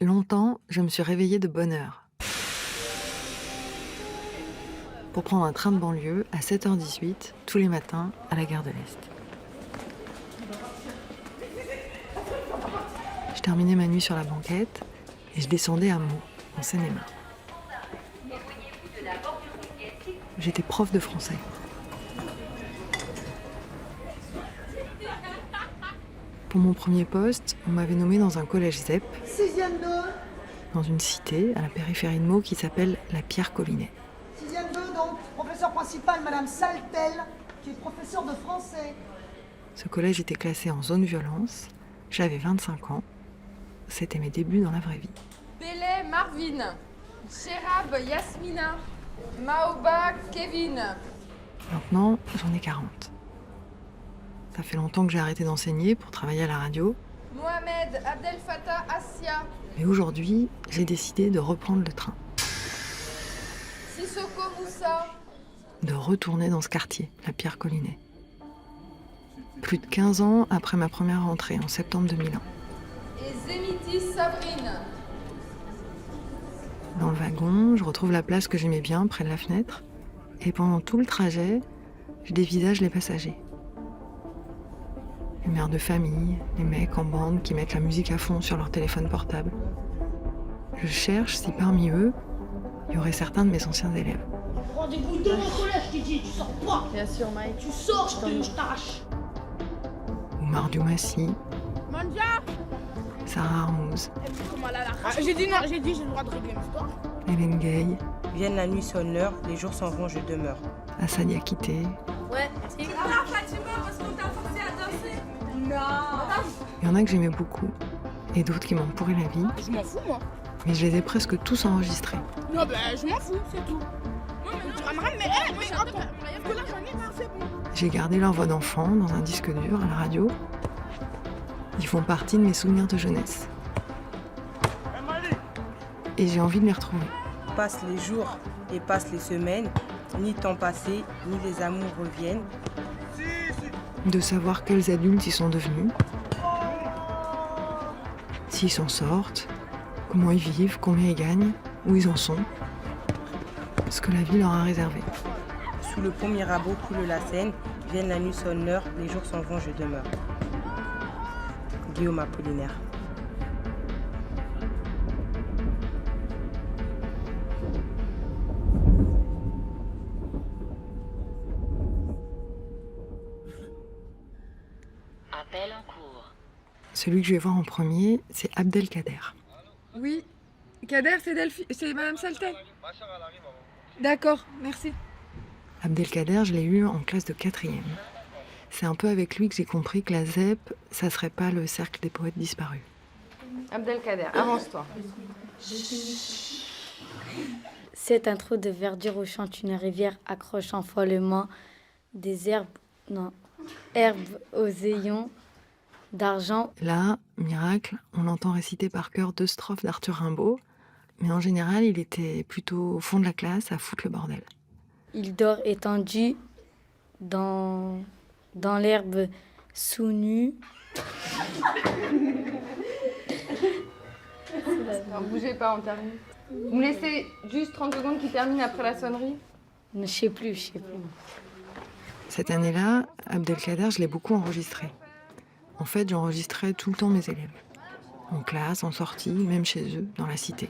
Longtemps, je me suis réveillée de bonne heure pour prendre un train de banlieue à 7h18 tous les matins à la gare de l'Est. Je terminais ma nuit sur la banquette et je descendais à Meaux, en Seine-et-Marne. J'étais prof de français. Pour mon premier poste, on m'avait nommée dans un collège ZEP, Sixième 2, dans une cité à la périphérie de Meaux qui s'appelle la Pierre-Collinet. sixième 2 donc, professeur principal, Madame Saltel, qui est professeure de français. Ce collège était classé en zone violence. J'avais 25 ans. C'était mes débuts dans la vraie vie. Belay Marvin, Cherab Yasmina, Maoba Kevin. Maintenant, j'en ai 40. Ça fait longtemps que j'ai arrêté d'enseigner pour travailler à la radio. Mohamed Abdel Fattah Assia, Mais aujourd'hui, j'ai décidé de reprendre le train, Sissoko Moussa, de retourner dans ce quartier, la Pierre-Collinet. Plus de 15 ans après ma première rentrée, en septembre 2001. et Zemitis Sabrine. Dans le wagon, je retrouve la place que j'aimais bien, près de la fenêtre. Et pendant tout le trajet, je dévisage les passagers. Les mères de famille, les mecs en bande qui mettent la musique à fond sur leur téléphone portable. Je cherche si parmi eux, il y aurait certains de mes anciens élèves. Rendez-vous dans mon collège, je t'ai dit, tu sors pas. Bien sûr, Mike. Tu sors, je t'arrache. Oumar Diomassi, Mandia. Sarah Armouz, Comment elle a la rage. J'ai dit non, j'ai le droit de régler l'histoire. Hélène Gay, Vienne la nuit sonne l'heure, les jours s'en vont, je demeure. Assad Yakité. Ouais. Ah, Fatima, parce qu'on t'a forcé à danser. Non. Il y en a que j'aimais beaucoup, et d'autres qui m'ont pourri la vie, Je m'en fous, moi. mais je les ai presque tous enregistrés. Non, ben, je m'en fous, c'est tout. Tu ramènes, mais attends. Que là, j'en ai marre, c'est bon. J'ai gardé leur voix d'enfant dans un disque dur à la radio. Ils font partie de mes souvenirs de jeunesse. Et j'ai envie de les retrouver. Passent les jours et passent les semaines, ni temps passé, ni les amours reviennent. De savoir quels adultes ils sont devenus, s'ils s'en sortent, comment ils vivent, combien ils gagnent, où ils en sont, ce que la vie leur a réservé. Sous le pont Mirabeau coule la Seine, vienne la nuit sonne l'heure, les jours s'en vont, je demeure. Guillaume Apollinaire. Appel en cours. Celui que je vais voir en premier, c'est Abdelkader. Oui. Kader, c'est Madame Saltel. D'accord, merci. Abdelkader, je l'ai eu en classe de 4e. C'est un peu avec lui que j'ai compris que la ZEP, ça serait pas le cercle des poètes disparus. Abdelkader, avance-toi. Cette intro de verdure où chante une rivière accrochant follement des herbes aux ayons d'argent. Là, miracle, on l'entend réciter par cœur 2 strophes d'Arthur Rimbaud, mais en général, il était plutôt au fond de la classe à foutre le bordel. Il dort étendu dans l'herbe sous nu. Non, bougez pas, on termine. Vous me laissez juste 30 secondes qui termine après la sonnerie. Je sais plus. Cette année-là, Abdelkader, je l'ai beaucoup enregistré. En fait, j'enregistrais tout le temps mes élèves. En classe, en sortie, même chez eux, dans la cité.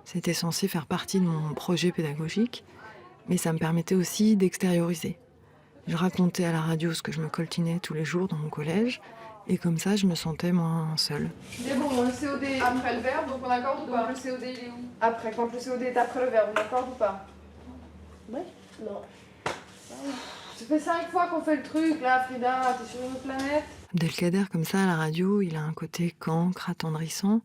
C'était censé faire partie de mon projet pédagogique, mais ça me permettait aussi d'extérioriser. Je racontais à la radio ce que je me coltinais tous les jours dans mon collège, et comme ça, je me sentais moins seule. C'est bon, le COD est après le verbe, donc on accorde ou pas? Le COD, il est où? Après, quand le COD est après le verbe, on accorde ou pas? Ouais. Non. Ça fait 5 fois qu'on fait le truc, là, Frida, t'es sur une autre planète? Abdelkader, comme ça, à la radio, il a un côté cancre, attendrissant,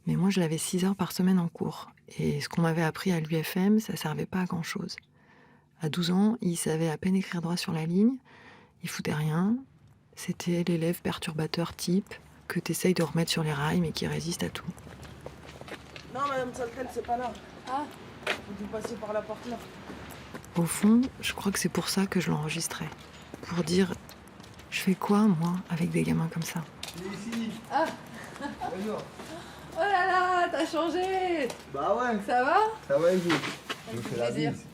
mais moi, je l'avais 6 heures par semaine en cours. Et ce qu'on m'avait appris à l'UFM, ça servait pas à grand-chose. À 12 ans, il savait à peine écrire droit sur la ligne, il foutait rien. C'était l'élève perturbateur type que t'essayes de remettre sur les rails, mais qui résiste à tout. Non, Madame Saltel, c'est pas là. Ah. Vous passez par la porte là. Au fond, je crois que c'est pour ça que je l'enregistrais. Pour dire, je fais quoi, moi, avec des gamins comme ça? Oh là là, t'as changé. Bah ouais, Ça va? ça va et vous? Je me fait fais la plaisir. bise.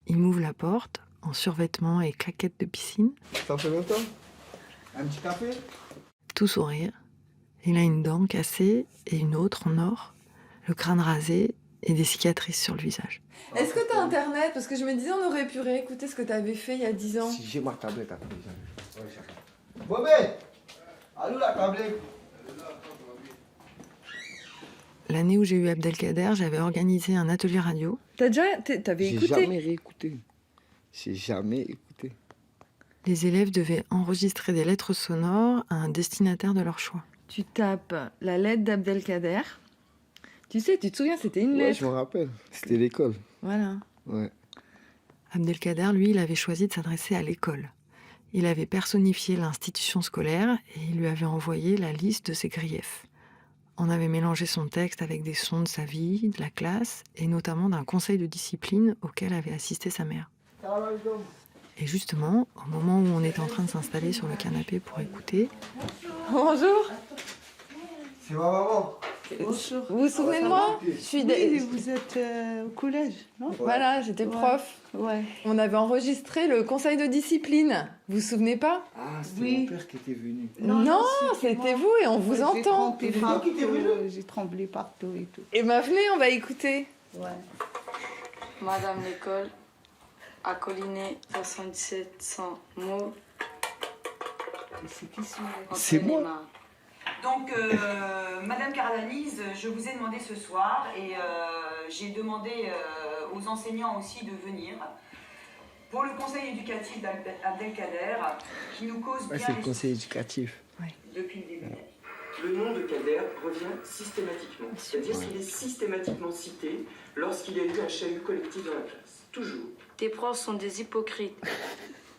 Il m'ouvre la porte, en survêtement et claquettes de piscine, Ça fait longtemps? Un petit café? tout sourire. Il a une dent cassée et une autre en or, le crâne rasé et des cicatrices sur le visage. Est-ce que t'as internet? Parce que je me disais, on aurait pu réécouter ce que t'avais fait il y a 10 ans. Si j'ai ma tablette après, j'arrive. Bobé! Allô la tablette? L'année où j'ai eu Abdelkader, j'avais organisé un atelier radio. T'avais J'ai jamais réécouté. J'ai jamais écouté. Les élèves devaient enregistrer des lettres sonores à un destinataire de leur choix. Tu tapes la lettre d'Abdelkader. Tu sais, tu te souviens, c'était une Ouais, lettre. je me rappelle. C'était l'école. Voilà. Ouais. Abdelkader, lui, il avait choisi de s'adresser à l'école. Il avait personnifié l'institution scolaire et il lui avait envoyé la liste de ses griefs. On avait mélangé son texte avec des sons de sa vie, de la classe et notamment d'un conseil de discipline auquel avait assisté sa mère. Et justement, au moment où on était en train de s'installer sur le canapé pour écouter, Bonjour. C'est ma maman. Bonjour. Vous vous souvenez de moi? Je suis Oui, vous êtes au collège, non? Voilà, j'étais prof. Ouais. On avait enregistré le conseil de discipline. Vous vous souvenez pas? Ah, c'était Oui. mon père qui était venu. Non, c'était vous et on vous J'ai entend. tremblé partout, j'ai tremblé partout et tout. Et ben venez, on va écouter. Ouais. Madame l'école a colliné 7700 mots. C'est qui ça? C'est moi. Antoine Donc, Madame Caradanise, je vous ai demandé ce soir et j'ai demandé aux enseignants aussi de venir pour le conseil éducatif d'Abdelkader qui nous cause bien C'est le les conseil éducatif. depuis le début. Le nom de Kader revient systématiquement, c'est-à-dire qu'il est systématiquement cité lorsqu'il y a eu un chahut collectif dans la classe. Toujours. Tes profs sont des hypocrites.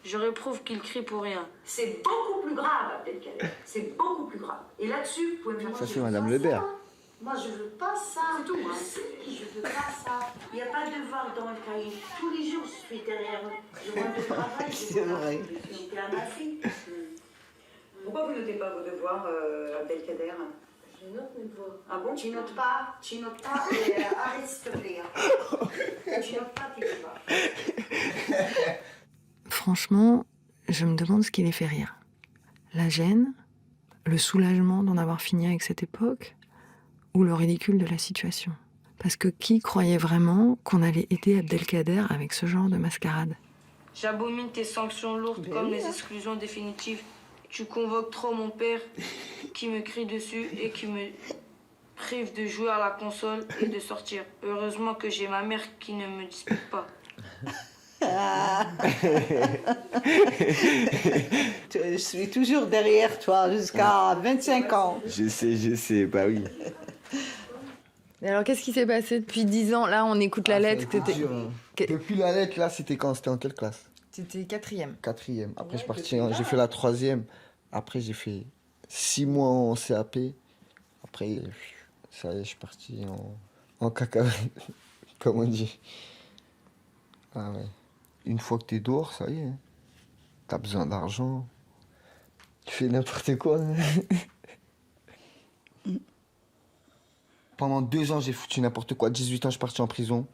Je réprouve qu'ils crient pour rien. C'est beaucoup plus grave, Abdelkader. C'est beaucoup plus grave. Et là-dessus, vous pouvez me faire... Ça, c'est Madame Lebert. Moi, je veux pas ça. C'est tout, moi. Si, je veux pas ça. Il n'y a pas de devoir dans le cahier. Tous les jours, je suis derrière eux. Je vois le travail. C'est vrai. J'étais à ma fille. Pourquoi vous notez pas vos devoirs, Abdelkader? Je note mes devoirs. Ah bon? Tu notes pas et arrête s'il te plaît. Tu notes pas tes devoirs. franchement, je me demande ce qui les fait rire. La gêne, le soulagement d'en avoir fini avec cette époque, ou le ridicule de la situation. Parce que qui croyait vraiment qu'on allait aider Abdelkader avec ce genre de mascarade? J'abomine tes sanctions lourdes comme les exclusions définitives. Tu convoques trop mon père qui me crie dessus et qui me prive de jouer à la console et de sortir. Heureusement que j'ai ma mère qui ne me dispute pas. Je suis toujours derrière toi jusqu'à 25 ans. Je sais, bah oui. Et alors, qu'est-ce qui s'est passé depuis 10 ans? Là, on écoute la lettre. Ça a été dur, hein. Depuis la lettre, là, c'était quand? C'était en quelle classe? C'était 4e. 4e. Après, j'ai fait la 3e. Après, j'ai fait 6 mois en CAP. Après, ça y est, je suis parti en cacahuète, comme on dit. Ah ouais. Une fois que t'es dehors, ça y est. T'as besoin d'argent. Tu fais n'importe quoi. Pendant 2 ans, j'ai foutu n'importe quoi. 18 ans, je suis parti en prison.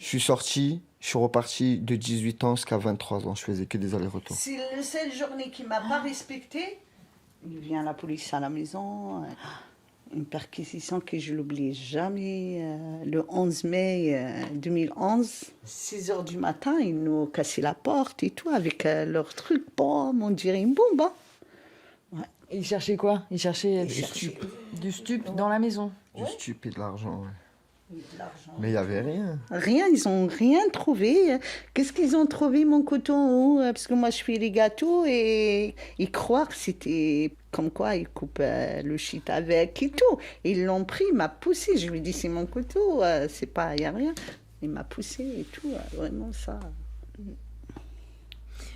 Je suis sorti, je suis reparti de 18 ans jusqu'à 23 ans. Je faisais que des allers-retours. C'est la seule journée qui m'a pas respectée. Il vient la police à la maison. Une perquisition que je l'oublie jamais. Le 11 mai 2011, 6 h du matin, ils nous ont cassé la porte et tout avec leur truc. Bon, on dirait une bombe. Hein. Ouais. Ils cherchaient quoi? Ils cherchaient Du stup dans la maison. Du stup et de l'argent, ouais. De l'argent. Mais il n'y avait rien. Rien, ils ont rien trouvé. Qu'est-ce qu'ils ont trouvé, mon coton? Parce que moi, je fais les gâteaux et ils croient que c'était comme quoi ils coupent le shit avec et tout. Ils l'ont pris, il m'a poussé. Je lui ai dit, c'est mon couteau, c'est pas, il n'y a rien. Il m'a poussé et tout, vraiment ça.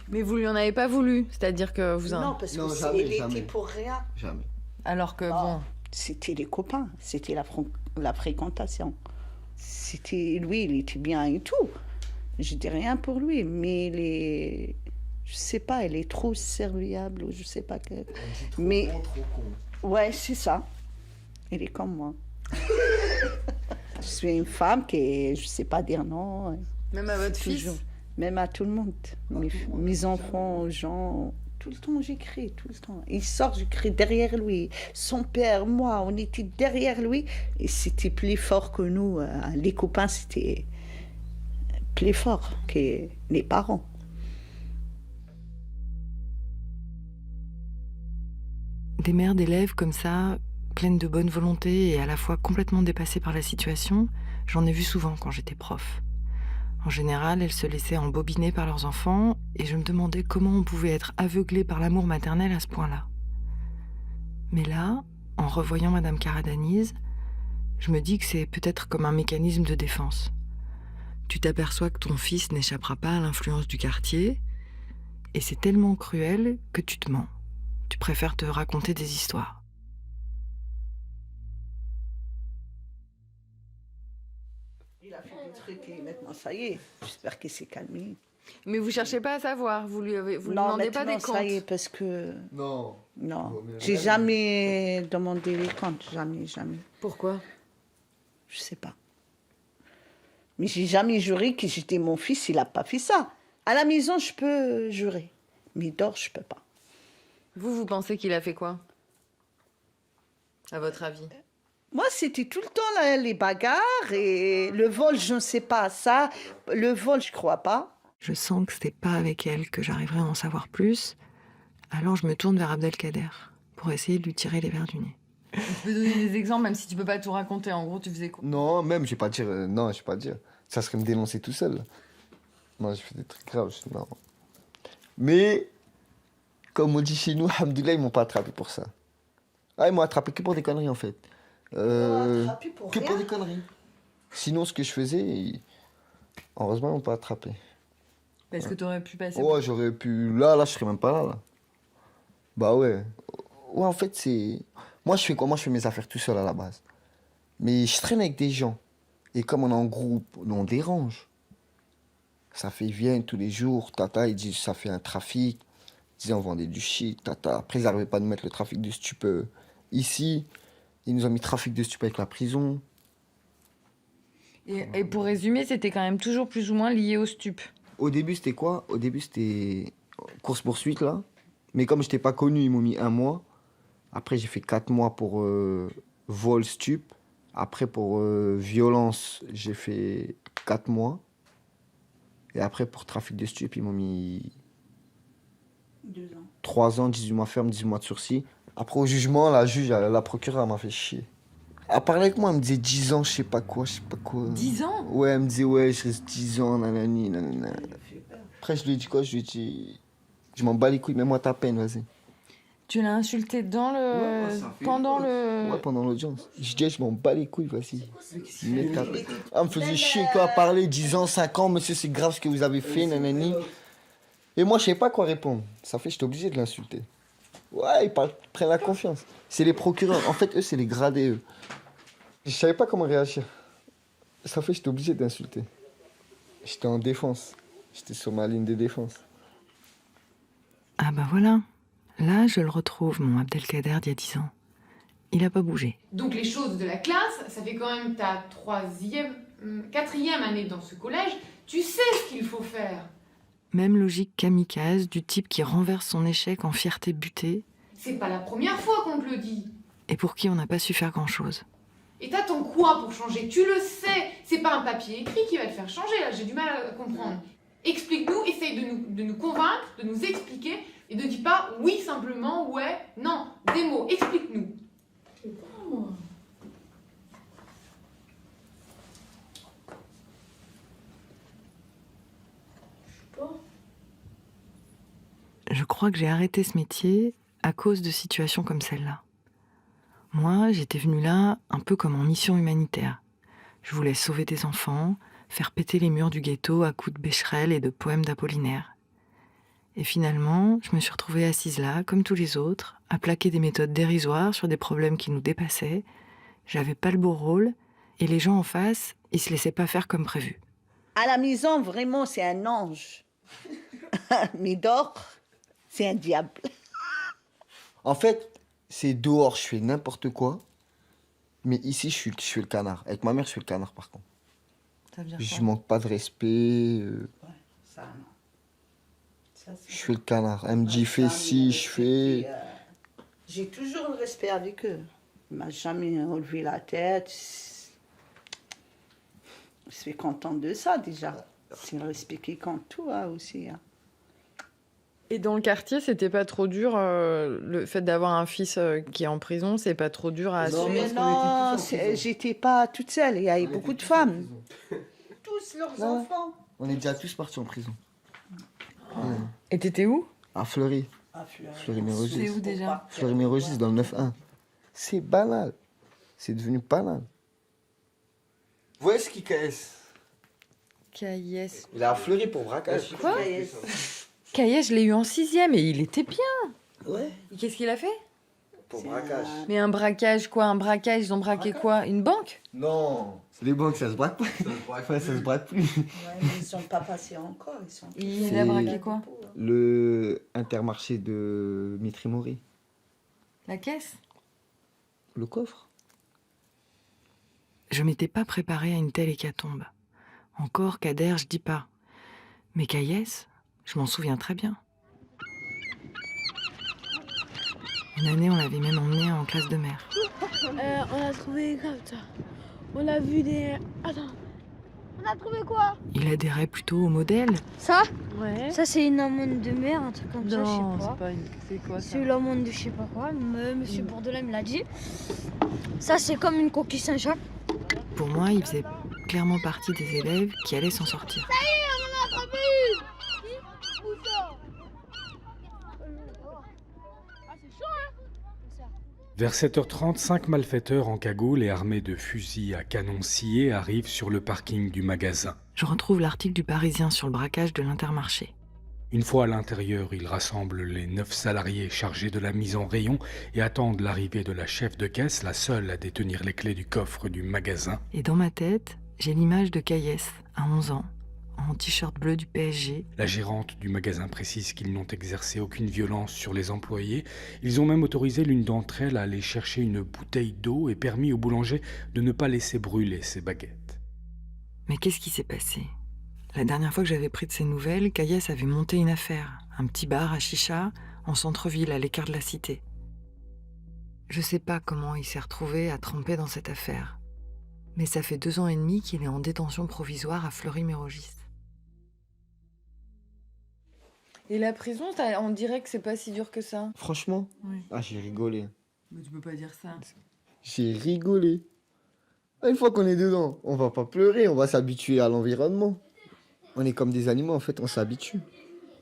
Mais vous lui en avez pas voulu, c'est-à-dire que vous en... Non, parce Non, que jamais, il jamais. était pour rien. Jamais. Alors que Ah. bon... C'était les copains, c'était la fréquentation. C'était lui, il était bien et tout. Je dis rien pour lui, mais je sais pas, elle est trop serviable ou je sais pas que. Mais Trop con. ouais, c'est ça. Il est comme moi. Je suis une femme qui, je ne sais pas dire non. Même à votre Toujours. fils? Même à tout le monde. Mes enfants, aux gens. Tout le temps, j'écris, tout le temps. Il sort, j'écris derrière lui. Son père, moi, on était derrière lui. Et c'était plus fort que nous. Les copains, c'était plus fort que les parents. Des mères d'élèves comme ça, pleines de bonne volonté et à la fois complètement dépassées par la situation, j'en ai vu souvent quand j'étais prof. En général, elles se laissaient embobiner par leurs enfants et je me demandais comment on pouvait être aveuglé par l'amour maternel à ce point-là. Mais là, en revoyant Madame Karadanise, je me dis que c'est peut-être comme un mécanisme de défense. Tu t'aperçois que ton fils n'échappera pas à l'influence du quartier et c'est tellement cruel que tu te mens. Tu préfères te raconter des histoires. Il a fait des trucs et maintenant, ça y est. J'espère qu'il s'est calmé. Mais vous cherchez pas à savoir, vous lui demandez pas des comptes. Ça y est, parce que... Non. Non, j'ai jamais demandé les comptes, jamais. Pourquoi? Je sais pas. Mais j'ai jamais juré que j'étais mon fils, il a pas fait ça. À la maison, je peux jurer, mais dehors, je peux pas. Vous pensez qu'il a fait quoi? À votre avis? Moi, c'était tout le temps là, les bagarres et le vol, je ne sais pas ça. Le vol, je crois pas. Je sens que c'est pas avec elle que j'arriverai à en savoir plus. Alors je me tourne vers Abdelkader pour essayer de lui tirer les verres du nez. Tu peux donner des exemples, même si tu peux pas tout raconter. En gros, tu faisais quoi? Non, même, je vais pas dire. Non, je vais pas dire. Ça serait me dénoncer tout seul. Moi, j'ai fait des trucs graves. Non. Mais, comme on dit chez nous, alhamdoulilah, ils m'ont pas attrapé pour ça. Ah, ils m'ont attrapé que pour des conneries, en fait. Attrapé pour que rien. pour des conneries. Sinon, ce que je faisais, heureusement, ils m'ont pas attrapé. Est-ce que tu aurais pu passer? Ouais, j'aurais pu. Là, je serais même pas là. Bah ouais. Ouais, en fait, c'est. Moi, je fais quoi? Moi, je fais mes affaires tout seul à la base. Mais je traîne avec des gens. Et comme on est en groupe, on dérange. Ça fait, ils viennent tous les jours. Tata, ils disent, ça fait un trafic. Ils disaient, on vendait du shit. Tata. Après, ils n'arrivaient pas à nous mettre le trafic de stup ici. Ils nous ont mis trafic de stup avec la prison. Et pour résumer, c'était quand même toujours plus ou moins lié au stup. Au début, c'était quoi? Au début, c'était course-poursuite, là. Mais comme je n'étais pas connu, ils m'ont mis 1 mois. Après, j'ai fait 4 mois pour vol stup. Après, pour violence, j'ai fait 4 mois. Et après, pour trafic de stup, ils m'ont mis 2 ans. 3 ans, 18 mois ferme, 18 mois de sursis. Après, au jugement, la procureure m'a fait chier. Elle parlait avec moi, elle me disait 10 ans, je sais pas quoi. 10 ans? Ouais, elle me disait, ouais, je reste 10 ans, nanani, nanana. Après, je lui ai dit quoi? Je lui ai dit, je m'en bats les couilles, mets-moi ta peine, vas-y. Tu l'as insulté dans le... Ouais, pendant l'audience. Je dis, je m'en bats les couilles, vas-y. Mets ta peine. Elle me faisait chier, quoi, à parler, 10 ans, 5 ans, monsieur, c'est grave ce que vous avez fait, nanani. Et moi, je sais pas quoi répondre. Ça fait, j'étais obligé de l'insulter. Ouais, ils prennent la confiance. C'est les procureurs. En fait, eux, c'est les gradés, eux. Je savais pas comment réagir. Ça fait, j'étais obligé d'insulter. J'étais en défense. J'étais sur ma ligne de défense. Ah bah voilà. Là, je le retrouve, mon Abdelkader d'il y a 10 ans. Il a pas bougé. Donc les choses de la classe, ça fait quand même ta 4e année dans ce collège. Tu sais ce qu'il faut faire. Même logique kamikaze du type qui renverse son échec en fierté butée. C'est pas la première fois qu'on te le dit. Et pour qui on n'a pas su faire grand-chose. Et t'attends quoi pour changer? Tu le sais, c'est pas un papier écrit qui va te faire changer, là, j'ai du mal à comprendre. Explique-nous, essaye de nous convaincre, de nous expliquer, et ne dis pas oui simplement, ouais, non, des mots, explique-nous. Je sais pas, moi. Je crois que j'ai arrêté ce métier à cause de situations comme celle-là. Moi, j'étais venue là un peu comme en mission humanitaire. Je voulais sauver des enfants, faire péter les murs du ghetto à coups de Becherel et de poèmes d'Apollinaire. Et finalement, je me suis retrouvée assise là, comme tous les autres, à plaquer des méthodes dérisoires sur des problèmes qui nous dépassaient. J'avais pas le beau rôle, et les gens en face, ils se laissaient pas faire comme prévu. À la maison, vraiment, c'est un ange. Mais dehors, c'est un diable. En fait, c'est dehors, je fais n'importe quoi. Mais ici, je suis le canard. Avec ma mère, je suis le canard, par contre. Ça veut dire Je quoi? manque pas de respect. Ça, non. Ça, Je suis le canard. Elle me dit, fais ci, je fais... J'ai toujours le respect avec eux. Il m'a jamais relevé la tête. Je suis contente de ça, déjà. C'est le respect qui compte tout, hein, aussi. Hein. Et dans le quartier, c'était pas trop dur, le fait d'avoir un fils qui est en prison, c'est pas trop dur à assumer? Non, j'étais pas toute seule, il y avait beaucoup de femmes. Tous leurs enfants. On est déjà tous partis en prison. Ouais. Et t'étais où? À Fleury. À Fleury. Fleury-Mérogis. C'est où déjà? Fleury-Mérogis, dans le 9-1. C'est banal. C'est devenu banal. Vous voyez ce qui KS? KS. Il a à Fleury pour braquage. Quoi? KS, je l'ai eu en 6e et il était bien. Ouais. Et qu'est-ce qu'il a fait? Pour braquage. Mais un braquage, quoi? Un braquage, ils ont braqué quoi? Une banque? Non. Les banques, ça se braque pas. Ça se braque plus. Ouais, mais ils sont pas passés encore. Il a braqué quoi? Le Intermarché de Mitry-Mory. La caisse? Le coffre. Je m'étais pas préparée à une telle hécatombe. Encore Kader, je dis pas. Mais Kayes, je m'en souviens très bien. Une année, on l'avait même emmené en classe de mer. On a trouvé comme ça. On a vu des... Attends. On a trouvé quoi? Il adhérait plutôt au modèle. Ça? Ouais. Ça, c'est une amande de mer, un truc comme ça, je Non, sais c'est pas. pas une... C'est quoi ça? C'est l'amande de je sais pas quoi. Monsieur Bourdelin me l'a dit. Ça, c'est comme une coquille Saint-Jacques. Pour moi, il faisait clairement partie des élèves qui allaient s'en sortir. Ça y est, on en a attrapé une! Où ça? Ah, c'est chaud, hein? Vers 7h30, 5 malfaiteurs en cagoule et armés de fusils à canon scié arrivent sur le parking du magasin. Je retrouve l'article du Parisien sur le braquage de l'Intermarché. Une fois à l'intérieur, ils rassemblent les 9 salariés chargés de la mise en rayon et attendent l'arrivée de la chef de caisse, la seule à détenir les clés du coffre du magasin. Et dans ma tête, j'ai l'image de Kayes, à 11 ans, en t-shirt bleu du PSG. La gérante du magasin précise qu'ils n'ont exercé aucune violence sur les employés. Ils ont même autorisé l'une d'entre elles à aller chercher une bouteille d'eau et permis au boulanger de ne pas laisser brûler ses baguettes. Mais qu'est-ce qui s'est passé? La dernière fois que j'avais pris de ses nouvelles, Kayes avait monté une affaire, un petit bar à chicha, en centre-ville, à l'écart de la cité. Je sais pas comment il s'est retrouvé à tremper dans cette affaire, mais ça fait 2 ans et demi qu'il est en détention provisoire à Fleury-Mérogis. Et la prison, on dirait que c'est pas si dur que ça. Franchement, Oui. ah, j'ai rigolé. Mais tu peux pas dire ça. J'ai rigolé. Une fois qu'on est dedans, on va pas pleurer, on va s'habituer à l'environnement. On est comme des animaux, en fait, on s'habitue.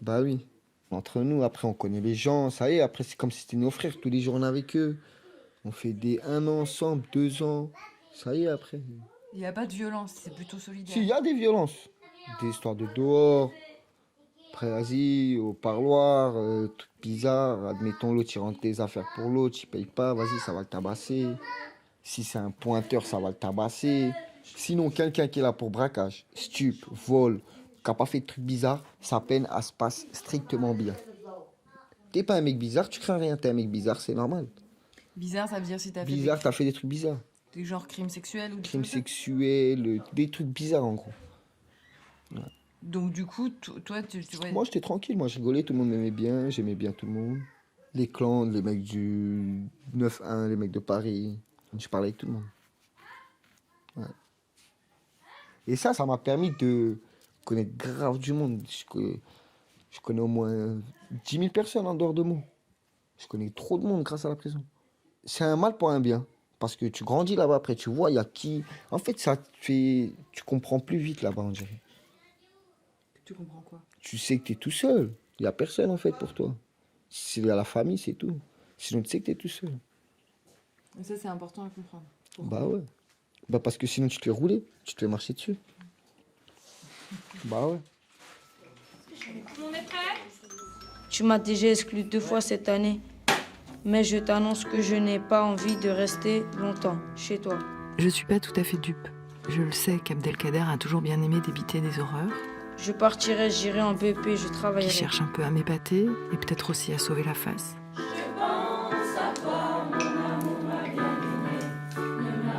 Bah oui. Entre nous, après, on connaît les gens, ça y est, après, c'est comme si c'était nos frères, tous les jours, on est avec eux. On fait des 1 an ensemble, 2 ans, ça y est, après. Il n'y a pas de violence, c'est plutôt solidaire. Si, il y a des violences. Des histoires de dehors, après, vas-y, au parloir, trucs bizarres. Admettons, l'autre, il rentre des affaires pour l'autre, il paye pas, vas-y, ça va le tabasser. Si c'est un pointeur, ça va le tabasser. Sinon, quelqu'un qui est là pour braquage, stup, vol, qui n'a pas fait de trucs bizarres, sa peine, elle se passe strictement bien. T'es pas un mec bizarre, tu crains rien, t'es un mec bizarre, c'est normal. Bizarre, ça veut dire si t'as fait Bizarre, t'as fait des trucs bizarres. des genre crimes sexuels ou des Crimes trucs comme ça. sexuels, des trucs bizarres en gros. Ouais. Donc du coup, toi, tu ouais. Moi, j'étais tranquille, moi, je rigolais, tout le monde m'aimait bien, j'aimais bien tout le monde. Les clans, les mecs du 9-1, les mecs de Paris, je parlais avec tout le monde. Ouais. Et ça m'a permis de connaître grave du monde. Je connais au moins 10 000 personnes en dehors de moi. Je connais trop de monde grâce à la prison. C'est un mal pour un bien. Parce que tu grandis là-bas, après tu vois, il y a qui... En fait, tu comprends plus vite là-bas, on dirait. Tu comprends quoi? Tu sais que tu es tout seul. Il n'y a personne en fait pour toi. S'il y a la famille, c'est tout. Sinon, tu sais que tu es tout seul. Et ça, c'est important à comprendre. Bah ouais. Bah parce que sinon, tu te fais rouler. Tu te fais marcher dessus. Bah ouais. On est prêt? Tu m'as déjà exclu 2 fois cette année. Mais je t'annonce que je n'ai pas envie de rester longtemps chez toi. Je suis pas tout à fait dupe. Je le sais qu'Abdelkader a toujours bien aimé débiter des horreurs, Je partirai, j'irai en BP, je qui travaillerai. cherche un peu à m'épater et peut-être aussi à sauver la face. Je pense à toi, mon amour, ma bien-aimée. Ne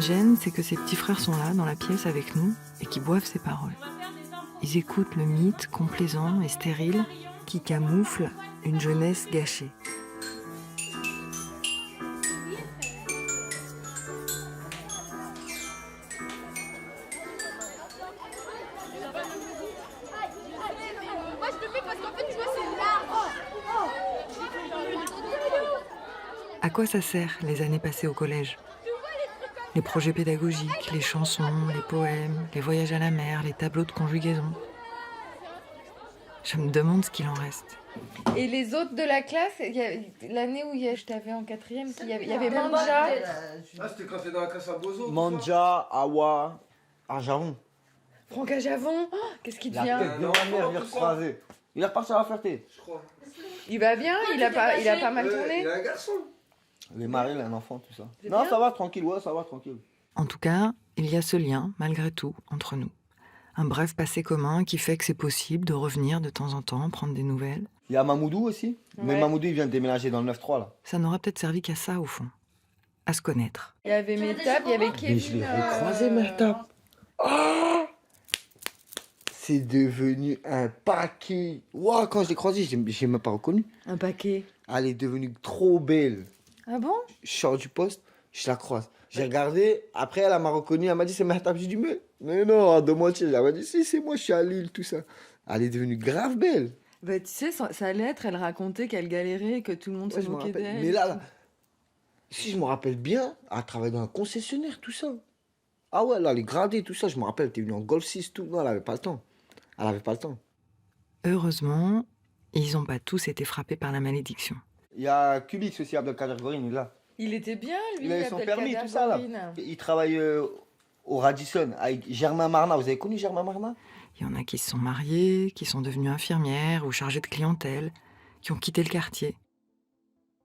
me gêne, c'est que ses petits frères sont là, dans la pièce avec nous, et qui boivent ses paroles. Ils écoutent le mythe complaisant et stérile qui camoufle une jeunesse gâchée. Moi je te fais parce qu'en fait tu vois c'est là. À quoi ça sert les années passées au collège ? Les projets pédagogiques, les chansons, les poèmes, les voyages à la mer, les tableaux de conjugaison. Je me demande ce qu'il en reste. Et les autres de la classe, l'année où je t'avais en 4e, il y avait Manja. Ah, c'était quand t'étais dans la classe à Bozo. Manja, Awa, Arjavon. Franck Ajavon, oh, qu'est-ce qu'il devient? La tête de ma mère, il est recroisé. Il est reparti à la Ferté. Je crois. Il va bien, il a pas mal tourné. Il a un garçon. Il est marié, il a un enfant, tout ça. C'est Non, bien. ça va, tranquille, ouais, ça va, tranquille. En tout cas, il y a ce lien, malgré tout, entre nous. Un bref passé commun qui fait que c'est possible de revenir de temps en temps, prendre des nouvelles. Il y a Mamoudou aussi. Mais Ouais. Mamoudou, il vient de déménager dans le 9-3, là. Ça n'aura peut-être servi qu'à ça, au fond. À se connaître. Il y avait Métab, il y avait Kevin. Mais je l'ai recroisé, Mertab. Oh, c'est devenu un paquet. Wow, quand je l'ai croisé, j'ai même pas reconnu. Un paquet. Elle est devenue trop belle. Ah bon? Je sors du poste, je la croise. J'ai regardé, après elle m'a reconnu, elle m'a dit c'est Mertab. J'ai dit mais non, de moitié. Elle m'a dit si, c'est moi, je suis à Lille, tout ça. Elle est devenue grave belle. Bah, tu sais, sa lettre, elle racontait qu'elle galérait, que tout le monde Ouais, se je me moquait rappelle. d'elle. Mais là, si je me rappelle bien, elle travaille dans un concessionnaire, tout ça. Ah ouais, là, elle est gradée, tout ça. Je me rappelle, elle était venue en Golf 6, tout. Non, elle avait pas le temps. Elle avait pas le temps. Heureusement, ils n'ont pas tous été frappés par la malédiction. Il y a Kubix aussi, Abdelkader Gorine, il est là. Il était bien, lui, Il a eu son Abdelkader permis, tout ça, là. Gorine. Il travaille au Radisson avec Germain Marna. Vous avez connu Germain Marna? Il y en a qui se sont mariées, qui sont devenues infirmières ou chargées de clientèle, qui ont quitté le quartier.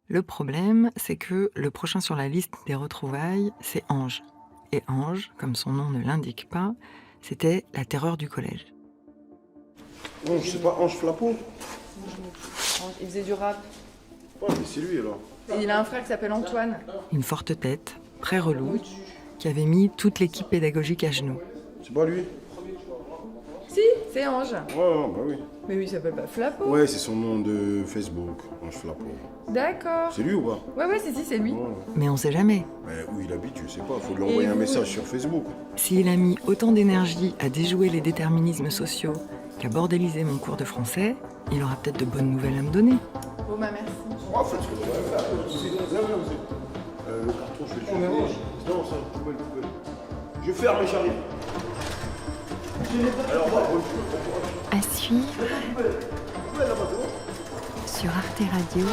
Le problème, c'est que le prochain sur la liste des retrouvailles, c'est Ange. Et Ange, comme son nom ne l'indique pas, c'était la terreur du collège. Ange, c'est pas Ange Flapeau? Il faisait du rap. Ouais, mais c'est lui alors. Et il a un frère qui s'appelle Antoine. Une forte tête, très relou, qui avait mis toute l'équipe pédagogique à genoux. C'est pas lui? Si, c'est Ange. Ouais, bah oui. Mais lui, il s'appelle pas Flapo. Ouais, c'est son nom de Facebook, Ange Flapeau. D'accord. C'est lui ou pas? Ouais, si, c'est lui. Ouais. Mais on sait jamais. Mais où il habite, je sais pas. Faut lui envoyer un message sur Facebook. S'il a mis autant d'énergie à déjouer les déterminismes sociaux qu'à bordéliser mon cours de français, il aura peut-être de bonnes nouvelles à me donner. Bon, bah merci. En fait, ce que vous allez faire, le carton, je vais le jeter. Non, ça, poubelle. Je ferme et j'arrive. Alors, À suivre sur arteradio.com.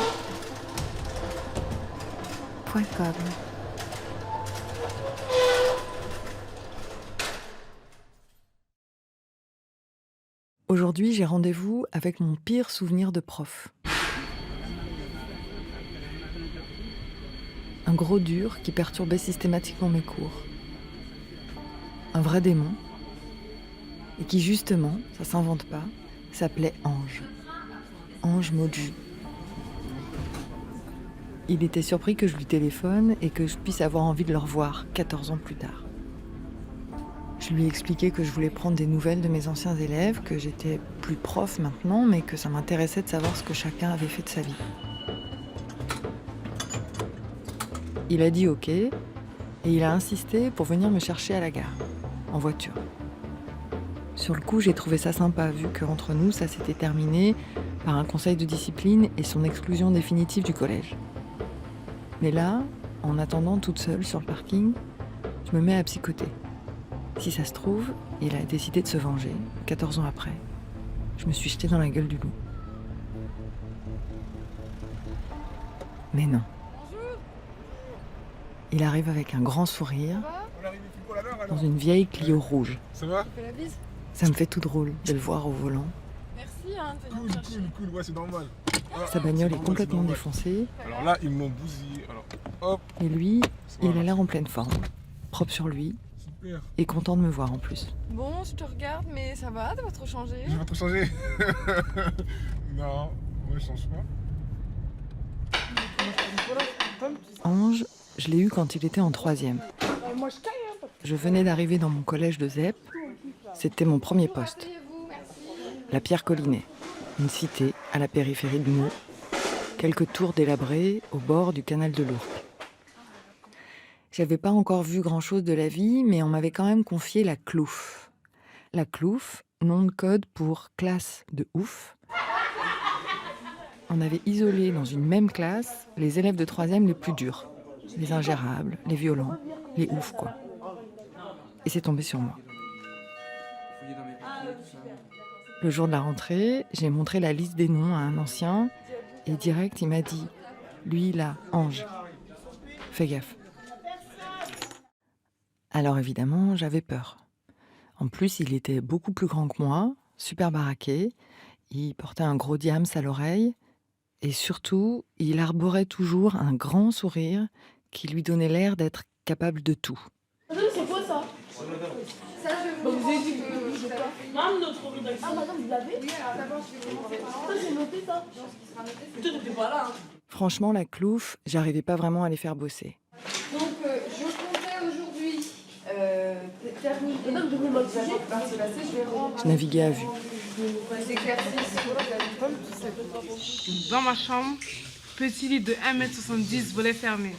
Aujourd'hui, j'ai rendez-vous avec mon pire souvenir de prof. Un gros dur qui perturbait systématiquement mes cours. Un vrai démon. Et qui justement, ça s'invente pas, s'appelait Ange. Ange Moju. Il était surpris que je lui téléphone et que je puisse avoir envie de le revoir 14 ans plus tard. Je lui ai expliqué que je voulais prendre des nouvelles de mes anciens élèves, que j'étais plus prof maintenant, mais que ça m'intéressait de savoir ce que chacun avait fait de sa vie. Il a dit OK, et il a insisté pour venir me chercher à la gare, en voiture. Sur le coup, j'ai trouvé ça sympa, vu qu'entre nous, ça s'était terminé par un conseil de discipline et son exclusion définitive du collège. Mais là, en attendant toute seule sur le parking, je me mets à psychoter. Si ça se trouve, il a décidé de se venger, 14 ans après. Je me suis jetée dans la gueule du loup. Mais non. Il arrive avec un grand sourire, dans une vieille Clio rouge. Ça va? Fais la bise. Ça me fait tout drôle de le voir au volant. Merci, hein, de venir me chercher. Cool, ouais, c'est normal. Sa bagnole est complètement défoncée. Alors là, ils m'ont bousillé. Alors, hop. Et lui, il a l'air en pleine forme, propre sur lui, Super. et content de me voir en plus. Bon, je te regarde, mais ça va, t'as pas trop changé. Je vais pas trop changer. Non, moi je change pas. Ange, je l'ai eu quand il était en 3e. Je venais d'arriver dans mon collège de ZEP. C'était mon premier poste. La Pierre-Collinet, une cité à la périphérie de Meaux. Quelques tours délabrées au bord du canal de l'Ourcq. J'avais pas encore vu grand-chose de la vie, mais on m'avait quand même confié la Clouf. La Clouf, nom de code pour classe de ouf. On avait isolé dans une même classe les élèves de 3e les plus durs. Les ingérables, les violents, les oufs, quoi. Et c'est tombé sur moi. Le jour de la rentrée, j'ai montré la liste des noms à un ancien et direct, il m'a dit « Lui, là, Ange, fais gaffe ». Alors évidemment, j'avais peur. En plus, il était beaucoup plus grand que moi, super baraqué, il portait un gros diams à l'oreille et surtout, il arborait toujours un grand sourire qui lui donnait l'air d'être capable de tout. C'est quoi ça? Ça, je Bah, vous vous avez dit que que je sais pas. Madame, notre rédaction. Ah, madame, vous l'avez? Oui, alors d'abord, je vais vous montrer. Ça, c'est noté, ça. Toi, t'étais pas là. Hein. Franchement, la Clouf, j'arrivais pas vraiment à les faire bosser. Donc, je comptais aujourd'hui terminer. Madame, je vais m'en sujet. Je vais rendre. Je naviguais à vue. C'est éclairci. Dans ma chambre, petit lit de 1m70, volet fermé.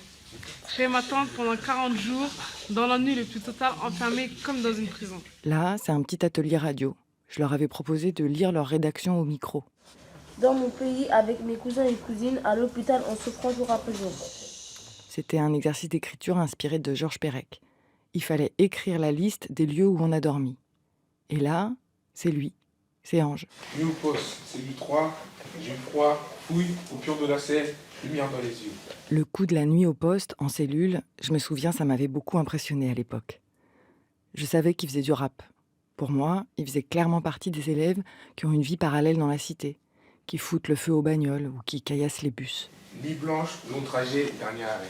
Je vais m'attendre pendant 40 jours, dans l'ennui le plus total, enfermé comme dans une prison. Là, c'est un petit atelier radio. Je leur avais proposé de lire leur rédaction au micro. Dans mon pays, avec mes cousins et cousines, à l'hôpital en souffrant jour après jour. C'était un exercice d'écriture inspiré de Georges Perec. Il fallait écrire la liste des lieux où on a dormi. Et là, c'est lui, c'est Ange. Nuit au poste, c'est du 3, j'ai froid, fouille, au pion de la selle, lumière dans les yeux. Le coup de la nuit au poste, en cellule, je me souviens, ça m'avait beaucoup impressionné à l'époque. Je savais qu'il faisait du rap. Pour moi, il faisait clairement partie des élèves qui ont une vie parallèle dans la cité, qui foutent le feu aux bagnoles ou qui caillassent les bus. Nuit blanche, long trajet, dernier arrêt.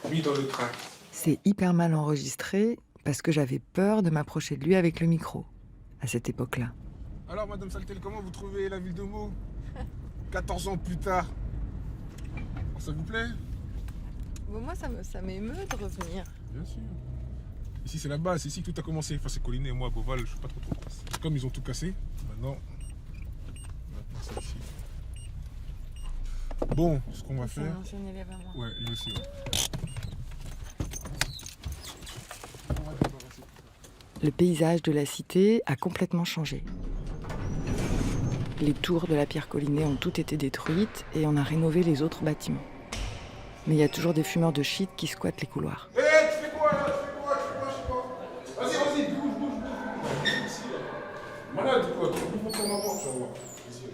Nuit dans le train. C'est hyper mal enregistré parce que j'avais peur de m'approcher de lui avec le micro, à cette époque-là. Alors, Madame Saltel, comment vous trouvez la ville de Meaux 14 ans plus tard. Ça vous plaît? Bon, moi, ça m'émeut de revenir. Bien sûr. Ici, c'est la base, c'est ici que tout a commencé. Enfin, c'est Collinet et moi, Beauval, je suis pas trop. Comme ils ont tout cassé, maintenant c'est ici. Bon, ce qu'on va faire. C'est un ancien élève à moi. Ouais, lui aussi, ouais. Le paysage de la cité a complètement changé. Les tours de la Pierre-Collinet ont toutes été détruites et on a rénové les autres bâtiments. Mais il y a toujours des fumeurs de shit qui squattent les couloirs. Hé, tu fais quoi là? Je sais pas. Vas-y, bouge. Ici, là. Malade, quoi. Tu peux pas ton apport, tu vas voir. Vas-y.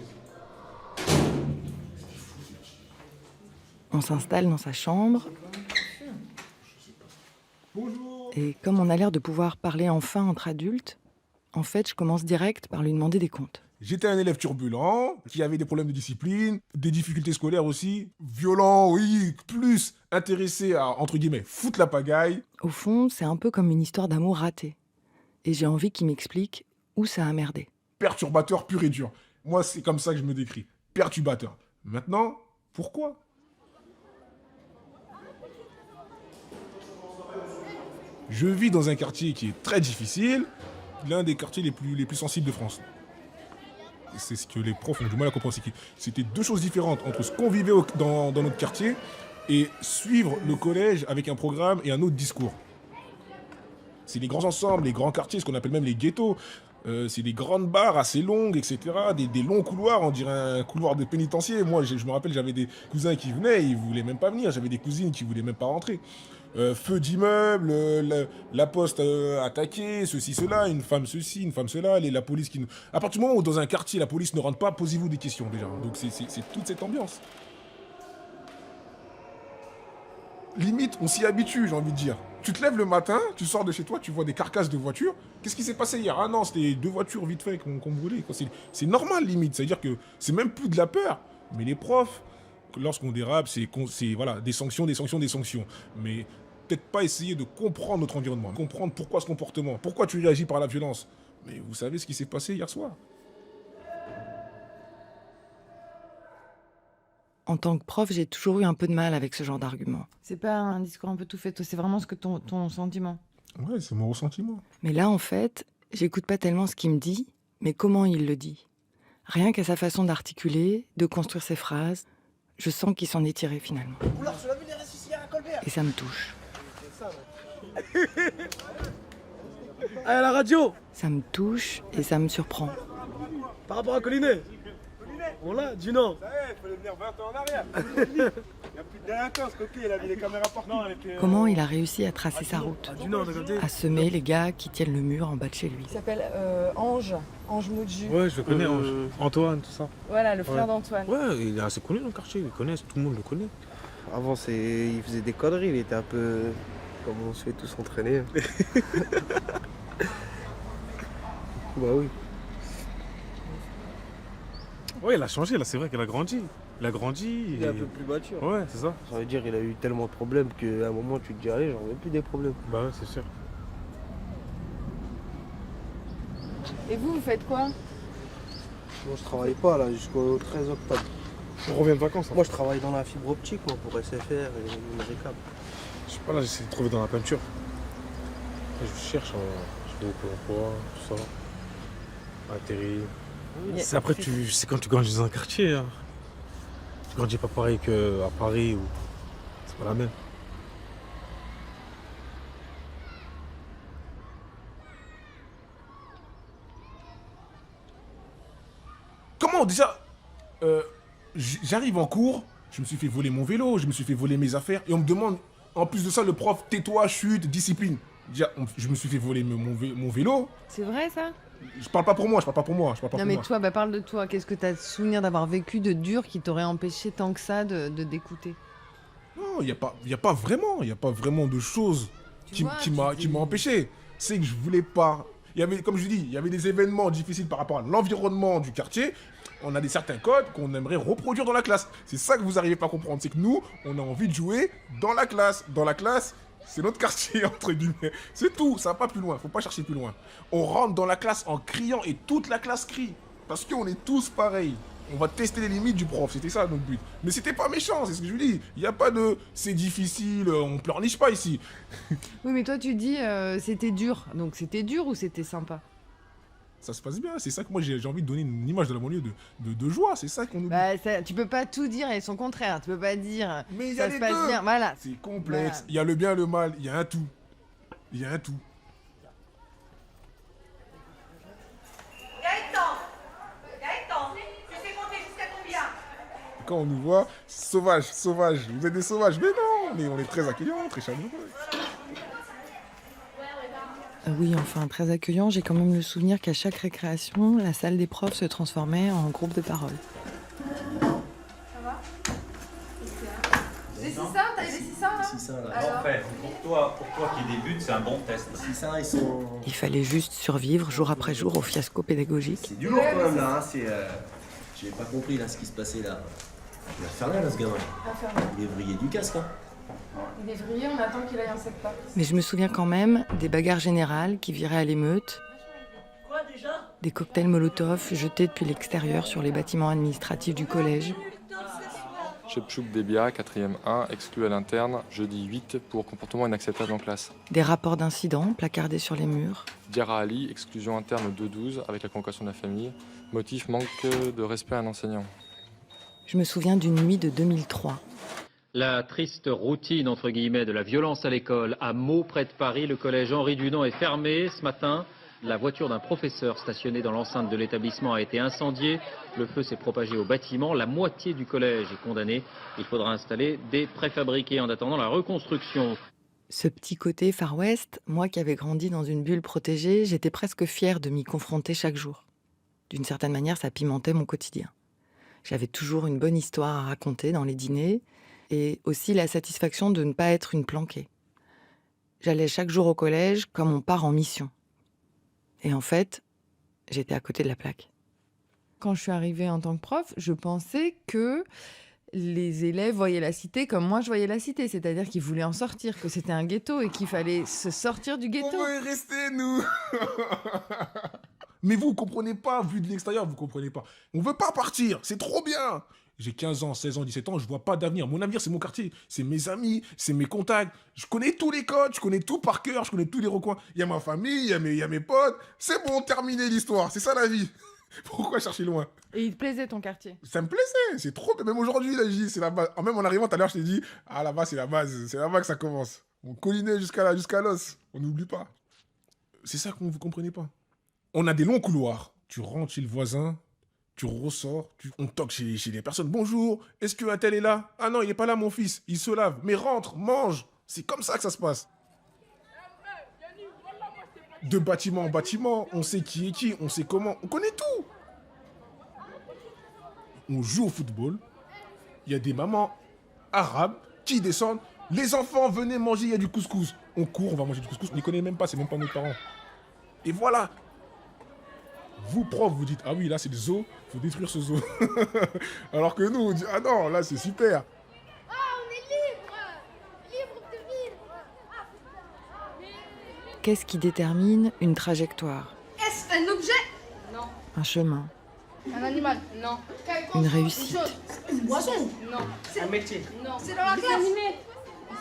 On s'installe dans sa chambre. Bonjour. Et comme on a l'air de pouvoir parler enfin entre adultes, en fait, je commence direct par lui demander des comptes. J'étais un élève turbulent, qui avait des problèmes de discipline, des difficultés scolaires aussi, violent, oui, plus intéressé à, entre guillemets, foutre la pagaille. Au fond, c'est un peu comme une histoire d'amour ratée. Et j'ai envie qu'il m'explique où ça a merdé. Perturbateur pur et dur. Moi, c'est comme ça que je me décris. Perturbateur. Maintenant, pourquoi ? Je vis dans un quartier qui est très difficile, l'un des quartiers les plus sensibles de France. C'est ce que les profs ont du mal à comprendre, c'est que c'était deux choses différentes entre ce qu'on vivait dans notre quartier et suivre le collège avec un programme et un autre discours. C'est les grands ensembles, les grands quartiers, ce qu'on appelle même les ghettos. C'est des grandes barres assez longues, etc. Des longs couloirs, on dirait un couloir de pénitencier. Moi, je me rappelle, j'avais des cousins qui venaient, ils ne voulaient même pas venir. J'avais des cousines qui ne voulaient même pas rentrer. Feu d'immeuble, la poste attaquée, ceci, cela, une femme ceci, une femme cela, la police qui... À partir du moment où dans un quartier, la police ne rentre pas, posez-vous des questions déjà. Donc c'est toute cette ambiance. Limite, on s'y habitue, j'ai envie de dire. Tu te lèves le matin, tu sors de chez toi, tu vois des carcasses de voitures. Qu'est-ce qui s'est passé hier? Ah non, c'était 2 voitures vite fait qu'on brûlait. C'est normal, limite. C'est-à-dire que c'est même plus de la peur. Mais les profs, lorsqu'on dérape, c'est voilà, des sanctions. Mais peut-être pas essayer de comprendre notre environnement, comprendre pourquoi ce comportement, pourquoi tu réagis par la violence. Mais vous savez ce qui s'est passé hier soir? En tant que prof, j'ai toujours eu un peu de mal avec ce genre d'argument. C'est pas un discours un peu tout fait, c'est vraiment ce que ton sentiment. Ouais, c'est mon ressentiment. Mais là, en fait, j'écoute pas tellement ce qu'il me dit, mais comment il le dit. Rien qu'à sa façon d'articuler, de construire ses phrases, je sens qu'il s'en est tiré finalement. Et ça me touche. À la radio. Ça me touche et ça me surprend. Par rapport à Collinet. On l'a, du Nord. Il fallait venir 20 ans en arrière. Il n'y a plus de délinquance, coquille, il a mis les caméras partout. Comment il a réussi à tracer sa route, à semer les gars qui tiennent le mur en bas de chez lui. Il s'appelle Ange Moudju. Ouais, je le connais, Antoine, tout ça. Voilà, le frère d'Antoine. Ouais, il est assez connu dans le quartier, ils connaissent, tout le monde le connaît. Avant, il faisait des conneries, il était un peu comme on se fait tous entraîner. Bah oui. Ouais, il a changé, là, c'est vrai qu'il a grandi. Il a grandi. Il est un peu plus mature. Ouais, c'est ça. Ça veut dire qu'il a eu tellement de problèmes qu'à un moment, tu te dis, allez, j'en veux plus des problèmes. Bah ouais, c'est sûr. Et vous faites quoi? Moi, je travaille pas, là, jusqu'au 13 octobre. On revient de vacances. Moi, je travaille dans la fibre optique, moi, pour SFR et Numéricable. Je sais pas, là, j'essaie de trouver dans la peinture. Je cherche, je vais au Pôle emploi, tout ça. Atterri. C'est après, c'est quand tu grandis dans un quartier. Hein. Tu grandis pas pareil qu'à Paris, ou c'est pas la même. Comment déjà j'arrive en cours, je me suis fait voler mon vélo, je me suis fait voler mes affaires, et on me demande, en plus de ça, le prof, tais-toi, chute, discipline. Déjà, je me suis fait voler mon vélo. C'est vrai ça? Je parle pas pour moi. Non mais toi, parle de toi. Qu'est-ce que t'as de souvenir d'avoir vécu de dur qui t'aurait empêché tant que ça de d'écouter? Non, il y a pas vraiment de choses qui m'a empêché. C'est que je voulais pas. Il y avait, comme je dis, il y avait des événements difficiles par rapport à l'environnement du quartier. On a certains codes qu'on aimerait reproduire dans la classe. C'est ça que vous n'arrivez pas à comprendre. C'est que nous, on a envie de jouer dans la classe. Dans la classe, c'est notre quartier, entre guillemets. C'est tout, ça va pas plus loin. Faut pas chercher plus loin. On rentre dans la classe en criant et toute la classe crie. Parce qu'on est tous pareils. On va tester les limites du prof. C'était ça notre but. Mais c'était pas méchant, c'est ce que je vous dis. Il n'y a pas de c'est difficile, on pleurniche pas ici. Oui, mais toi, tu dis c'était dur. Donc c'était dur ou c'était sympa? Ça se passe bien, c'est ça que moi j'ai envie de donner une image de la banlieue de joie, c'est ça qu'on oublie. Bah, tu peux pas tout dire et son contraire, tu peux pas dire mais ça se passe bien, voilà. C'est complexe, Voilà. il y a le bien, le mal, il y a un tout. Il y a un tout. Gaëtan, tu sais compter jusqu'à combien? Quand on nous voit, sauvage, vous êtes des sauvages, mais non, mais on est très accueillants, très chaleureux. Oui, enfin, très accueillant. J'ai quand même le souvenir qu'à chaque récréation, la salle des profs se transformait en groupe de parole. Ça va? Des 600, t'as eu des 600 là? 600 là. Parfait. Pour toi qui débute, c'est un bon test. 600, ils sont. Il fallait juste survivre jour après jour au fiasco pédagogique. C'est du lourd quand même là. Hein. J'ai pas compris là ce qui se passait là. Il va faire là ce gamin. Il est vrillé du casque. Hein. Il est vrillé, on attend qu'il aille en secteur. Mais je me souviens quand même des bagarres générales qui viraient à l'émeute, des cocktails Molotov jetés depuis l'extérieur sur les bâtiments administratifs du collège. Chepchouk Debia, 4e 1, exclu à l'interne, jeudi 8 pour comportement inacceptable en classe. Des rapports d'incidents placardés sur les murs. Diarra Ali, exclusion interne 2-12 avec la convocation de la famille. Motif manque de respect à un enseignant. Je me souviens d'une nuit de 2003. La triste routine, entre guillemets, de la violence à l'école. À Meaux, près de Paris, le collège Henri Dunant est fermé. Ce matin, la voiture d'un professeur stationnée dans l'enceinte de l'établissement a été incendiée. Le feu s'est propagé au bâtiment. La moitié du collège est condamnée. Il faudra installer des préfabriqués en attendant la reconstruction. Ce petit côté Far West, moi qui avais grandi dans une bulle protégée, j'étais presque fière de m'y confronter chaque jour. D'une certaine manière, ça pimentait mon quotidien. J'avais toujours une bonne histoire à raconter dans les dîners et aussi la satisfaction de ne pas être une planquée. J'allais chaque jour au collège comme on part en mission. Et en fait, j'étais à côté de la plaque. Quand je suis arrivée en tant que prof, je pensais que les élèves voyaient la cité comme moi je voyais la cité, c'est-à-dire qu'ils voulaient en sortir, que c'était un ghetto et qu'il fallait se sortir du ghetto. On veut y rester, nous. Mais vous comprenez pas, vu de l'extérieur, vous comprenez pas. On veut pas partir, c'est trop bien. J'ai 15 ans, 16 ans, 17 ans, je vois pas d'avenir. Mon avenir, c'est mon quartier, c'est mes amis, c'est mes contacts. Je connais tous les codes, je connais tout par cœur, je connais tous les recoins. Il y a ma famille, il y a mes potes. C'est bon, terminé l'histoire, c'est ça la vie. Pourquoi chercher loin? Et il te plaisait ton quartier? Ça me plaisait, c'est trop. Même aujourd'hui, là, c'est la base. Même en arrivant tout à l'heure, je t'ai dit, ah là-bas, c'est la base, c'est là-bas que ça commence. On collinait jusqu'à l'os, on n'oublie pas. C'est ça que vous comprenez pas. On a des longs couloirs. Tu rentres chez le voisin, tu ressors, on toque chez les personnes. Bonjour, est-ce que un tel est là? Ah non, il est pas là, mon fils, il se lave. Mais rentre, mange. C'est comme ça que ça se passe. De bâtiment en bâtiment, on sait qui est qui, on sait comment, on connaît tout. On joue au football, il y a des mamans arabes qui descendent. Les enfants, venez manger, il y a du couscous. On court, on va manger du couscous, on ne connaît même pas, c'est même pas nos parents. Et voilà. Vous, prof, vous dites, ah oui, là c'est le zoo, il faut détruire ce zoo. Alors que nous, on dit, ah non, là c'est super. Ah, on est libre. Libre de vivre. Qu'est-ce qui détermine une trajectoire? Est-ce un objet? Non. Un chemin? Un animal? Non. Une réussite? Une boisson? Non. Un métier. Non. C'est dans la classe?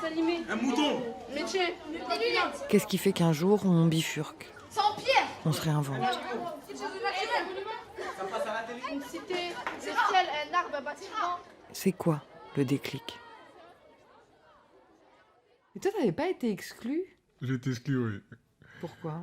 S'animer. Un mouton. Métier. Des lunettes. Qu'est-ce qui fait qu'un jour on bifurque? Sans pierre. On se réinvente? Ça passe à la télé. Une cité, un ciel, un arbre, un bâtiment. C'est quoi le déclic? Et toi, t'avais pas été exclu? J'ai été exclu, oui. Pourquoi?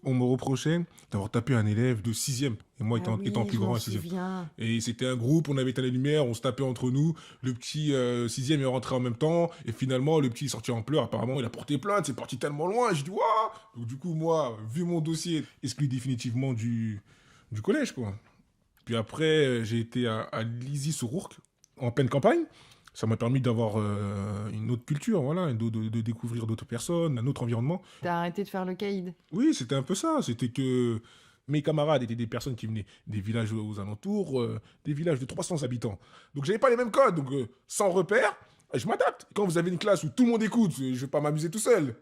On me reprochait d'avoir tapé un élève de 6e. Et moi, étant plus grand à 6e. Souviens. Et c'était un groupe, on avait éteint les lumières, on se tapait entre nous. Le petit 6e est rentré en même temps. Et finalement, le petit est sorti en pleurs. Apparemment, il a porté plainte. C'est parti tellement loin. Et je dis, waouh! Donc, du coup, moi, vu mon dossier, exclu définitivement du collège, quoi. Puis après, j'ai été à Lizy-sur-Ourcq, en pleine campagne. Ça m'a permis d'avoir une autre culture, voilà, de découvrir d'autres personnes, un autre environnement. T'as arrêté de faire le caïd? Oui, c'était un peu ça. C'était que mes camarades étaient des personnes qui venaient des villages aux alentours, des villages de 300 habitants. Donc, j'avais pas les mêmes codes. Donc, sans repère, je m'adapte. Quand vous avez une classe où tout le monde écoute, je vais pas m'amuser tout seul.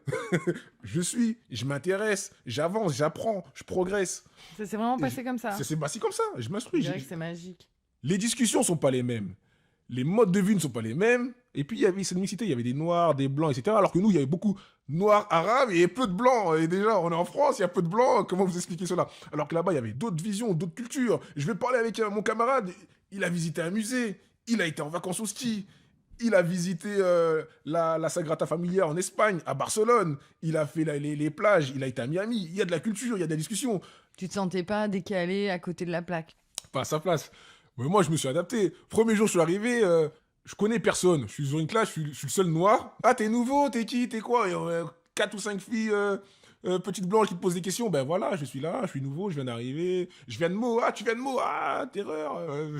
Je m'intéresse, j'avance, j'apprends, je progresse. Ça s'est vraiment passé comme ça? Ça s'est passé comme ça. Je m'instruis. Je dirais que c'est magique. Les discussions sont pas les mêmes. Les modes de vie ne sont pas les mêmes. Et puis, il y avait cette mixité. Il y avait des noirs, des blancs, etc. Alors que nous, il y avait beaucoup de noirs arabes et peu de blancs. Et déjà, on est en France, il y a peu de blancs. Comment vous expliquez cela? Alors que là-bas, il y avait d'autres visions, d'autres cultures. Je vais parler avec mon camarade. Il a visité un musée. Il a été en vacances au ski. Il a visité la Sagrada Familia en Espagne, à Barcelone. Il a fait les plages. Il a été à Miami. Il y a de la culture, il y a de la discussion. Tu te sentais pas décalé à côté de la plaque? Pas à sa place. Mais moi, je me suis adapté. Premier jour, je suis arrivé, je connais personne. Je suis sur une classe, je suis le seul noir. Ah, t'es nouveau, t'es qui, t'es quoi? Et 4 ou 5 filles petites blanches qui te posent des questions. Ben voilà, je suis là, je suis nouveau, je viens d'arriver. Je viens de Meaux. Ah, tu viens de Meaux? Ah, terreur. Eux,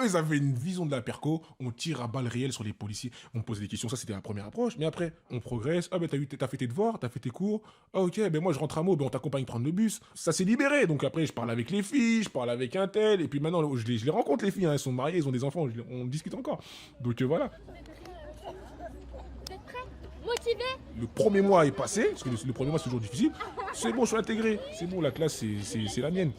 ils avaient une vision de la perco. On tire à balles réelles sur les policiers. On pose des questions. Ça, c'était la première approche. Mais après, on progresse. Ah, ben t'as fait tes devoirs, t'as fait tes cours. Ah, ok, ben moi, je rentre à Meaux. Ben on t'accompagne prendre le bus. Ça s'est libéré. Donc après, je parle avec les filles, je parle avec un tel. Et puis maintenant, je les rencontre, les filles. Hein. Elles sont mariées, elles ont des enfants. On discute encore. Donc voilà. Motivé? Le premier mois est passé, parce que le premier mois c'est toujours difficile. C'est bon, je suis intégré. C'est bon, la classe c'est la mienne.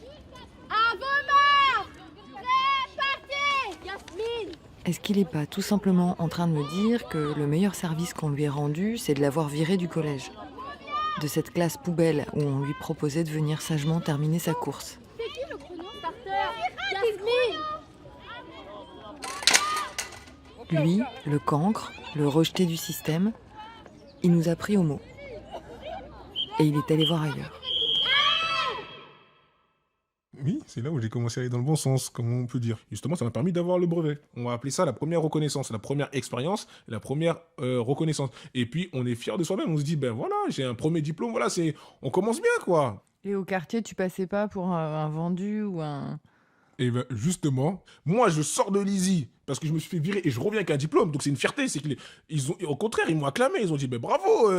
À vos marques! Répartez! Yasmine! Est-ce qu'il n'est pas tout simplement en train de me dire que le meilleur service qu'on lui ait rendu, c'est de l'avoir viré du collège? De cette classe poubelle où on lui proposait de venir sagement terminer sa course. C'est qui le chrono starter? Yasmine! Lui, le cancre, le rejeté du système, il nous a pris au mot. Et il est allé voir ailleurs. Oui, c'est là où j'ai commencé à aller dans le bon sens, comme on peut dire. Justement, ça m'a permis d'avoir le brevet. On va appeler ça la première reconnaissance, la première expérience, la première reconnaissance. Et puis, on est fiers de soi-même. On se dit, ben voilà, j'ai un premier diplôme, voilà, on commence bien, quoi. Et au quartier, tu passais pas pour un vendu ou un... Et ben justement, moi je sors de Lizy parce que je me suis fait virer et je reviens avec un diplôme, donc c'est une fierté. C'est au contraire, ils m'ont acclamé, ils ont dit, ben bravo,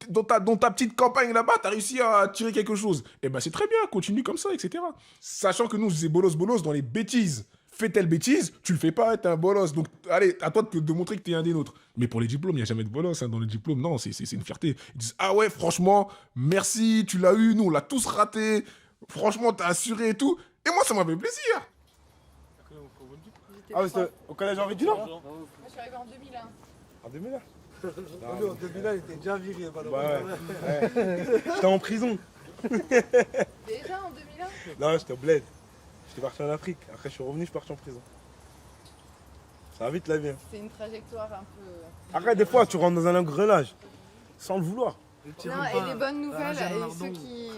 dans ta petite campagne là-bas, t'as réussi à tirer quelque chose. Et ben c'est très bien, continue comme ça, etc. Sachant que nous, c'est bolos dans les bêtises. Fais telle bêtise, tu le fais pas, t'es un bolos. Donc allez, à toi de montrer que t'es un des nôtres. Mais pour les diplômes, il n'y a jamais de bolos. Hein. Dans les diplômes, non, c'est une fierté. Ils disent, ah ouais, franchement, merci, tu l'as eu, nous on l'a tous raté. Franchement, t'as assuré et tout. Et moi, ça m'a fait plaisir. Ah, c'était au collège Henri Dunant? Moi, je suis arrivée en 2001. En 2001? Lui, en 2001, il était déjà viré. Ouais. J'étais en prison. Déjà en 2001? Non, j'étais au bled. J'étais parti en Afrique. Après, je suis revenu, je suis parti en prison. Ça va vite la vie. Hein. C'est une trajectoire un peu... Après, des fois, tu rentres dans un engrenage sans le vouloir. Non, et les bonnes nouvelles, et ceux qui...